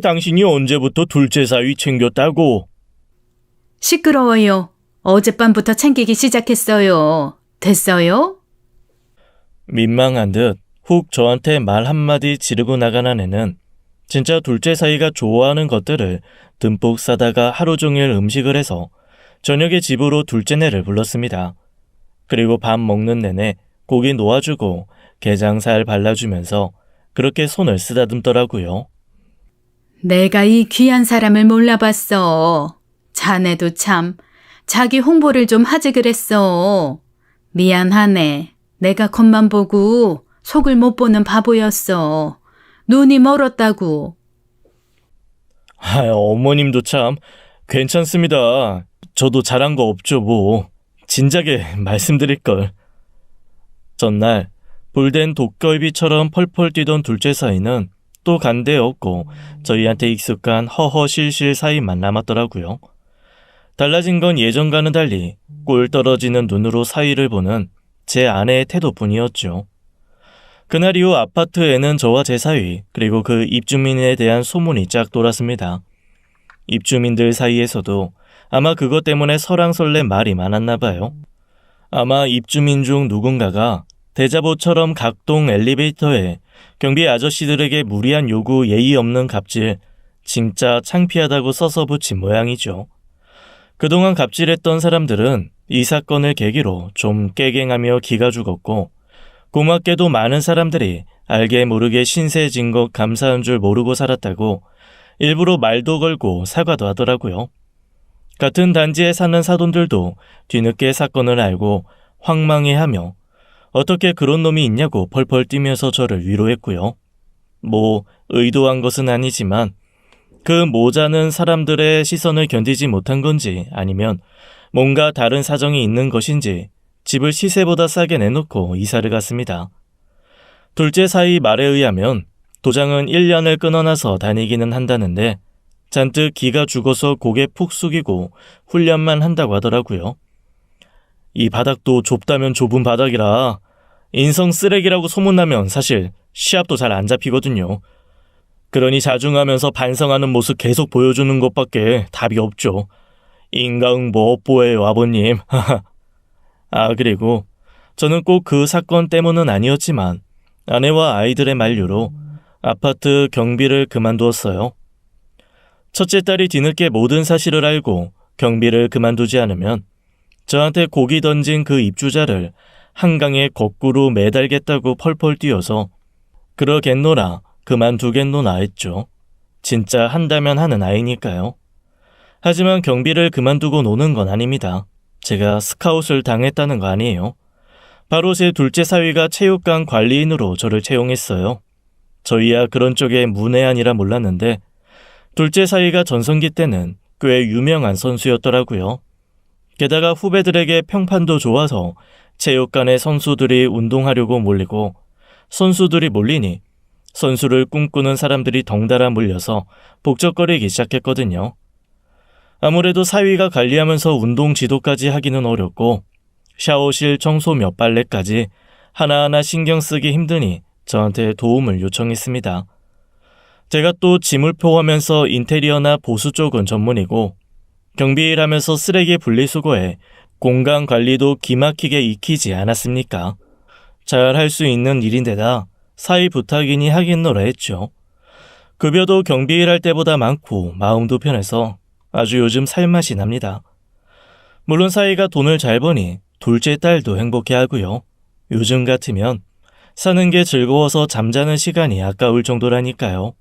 당신이 언제부터 둘째 사위 챙겼다고? 시끄러워요. 어젯밤부터 챙기기 시작했어요. 됐어요? 민망한 듯 훅 저한테 말 한마디 지르고 나간 아내는 진짜 둘째 사위가 좋아하는 것들을 듬뿍 싸다가 하루 종일 음식을 해서 저녁에 집으로 둘째네를 불렀습니다. 그리고 밥 먹는 내내 고기 놓아주고 게장살 발라주면서 그렇게 손을 쓰다듬더라고요. 내가 이 귀한 사람을 몰라봤어. 자네도 참 자기 홍보를 좀 하지 그랬어. 미안하네. 내가 겉만 보고 속을 못 보는 바보였어. 눈이 멀었다고. 어머님도 참 괜찮습니다. 저도 잘한 거 없죠 뭐. 진작에 말씀드릴걸. 전날 불된 독걸비처럼 펄펄 뛰던 둘째 사이는 또 간데 없고 저희한테 익숙한 허허실실 사이만 남았더라고요. 달라진 건 예전과는 달리 꿀 떨어지는 눈으로 사이를 보는 제 아내의 태도뿐이었죠. 그날 이후 아파트에는 저와 제 사위 그리고 그 입주민에 대한 소문이 쫙 돌았습니다. 입주민들 사이에서도 아마 그것 때문에 설왕설래 말이 많았나 봐요. 아마 입주민 중 누군가가 대자보처럼 각 동 엘리베이터에 경비 아저씨들에게 무리한 요구 예의 없는 갑질, 진짜 창피하다고 써서 붙인 모양이죠. 그동안 갑질했던 사람들은 이 사건을 계기로 좀 깨갱하며 기가 죽었고 고맙게도 많은 사람들이 알게 모르게 신세진 것 감사한 줄 모르고 살았다고 일부러 말도 걸고 사과도 하더라고요. 같은 단지에 사는 사돈들도 뒤늦게 사건을 알고 황망해하며 어떻게 그런 놈이 있냐고 펄펄 뛰면서 저를 위로했고요. 뭐 의도한 것은 아니지만 그 모자는 사람들의 시선을 견디지 못한 건지 아니면 뭔가 다른 사정이 있는 것인지 집을 시세보다 싸게 내놓고 이사를 갔습니다. 둘째 사이 말에 의하면 도장은 1년을 끊어놔서 다니기는 한다는데 잔뜩 기가 죽어서 고개 푹 숙이고 훈련만 한다고 하더라고요. 이 바닥도 좁다면 좁은 바닥이라 인성 쓰레기라고 소문나면 사실 시합도 잘 안 잡히거든요. 그러니 자중하면서 반성하는 모습 계속 보여주는 것밖에 답이 없죠. 인가응 뭐 업보예요 아버님. 그리고 저는 꼭 그 사건 때문은 아니었지만 아내와 아이들의 만류로 아파트 경비를 그만두었어요. 첫째 딸이 뒤늦게 모든 사실을 알고 경비를 그만두지 않으면 저한테 고기 던진 그 입주자를 한강에 거꾸로 매달겠다고 펄펄 뛰어서 그러겠노라 그만두겠노나 했죠. 진짜 한다면 하는 아이니까요. 하지만 경비를 그만두고 노는 건 아닙니다. 제가 스카웃을 당했다는 거 아니에요. 바로 제 둘째 사위가 체육관 관리인으로 저를 채용했어요. 저희야 그런 쪽에 문외한이라 몰랐는데 둘째 사위가 전성기 때는 꽤 유명한 선수였더라고요. 게다가 후배들에게 평판도 좋아서 체육관에 선수들이 운동하려고 몰리고 선수들이 몰리니 선수를 꿈꾸는 사람들이 덩달아 몰려서 복적거리기 시작했거든요. 아무래도 사위가 관리하면서 운동 지도까지 하기는 어렵고 샤워실 청소 몇 빨래까지 하나하나 신경 쓰기 힘드니 저한테 도움을 요청했습니다. 제가 또 지물포하면서 인테리어나 보수 쪽은 전문이고 경비 일하면서 쓰레기 분리수거에 공간 관리도 기막히게 익히지 않았습니까? 잘 할 수 있는 일인데다 사위 부탁이니 하겠노라 했죠. 급여도 경비 일할 때보다 많고 마음도 편해서 아주 요즘 살맛이 납니다. 물론 사위가 돈을 잘 버니 둘째 딸도 행복해하고요. 요즘 같으면 사는 게 즐거워서 잠자는 시간이 아까울 정도라니까요.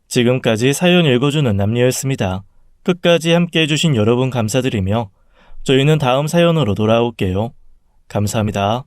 지금까지 사연 읽어주는 남녀였습니다. 끝까지 함께 해주신 여러분 감사드리며 저희는 다음 사연으로 돌아올게요. 감사합니다.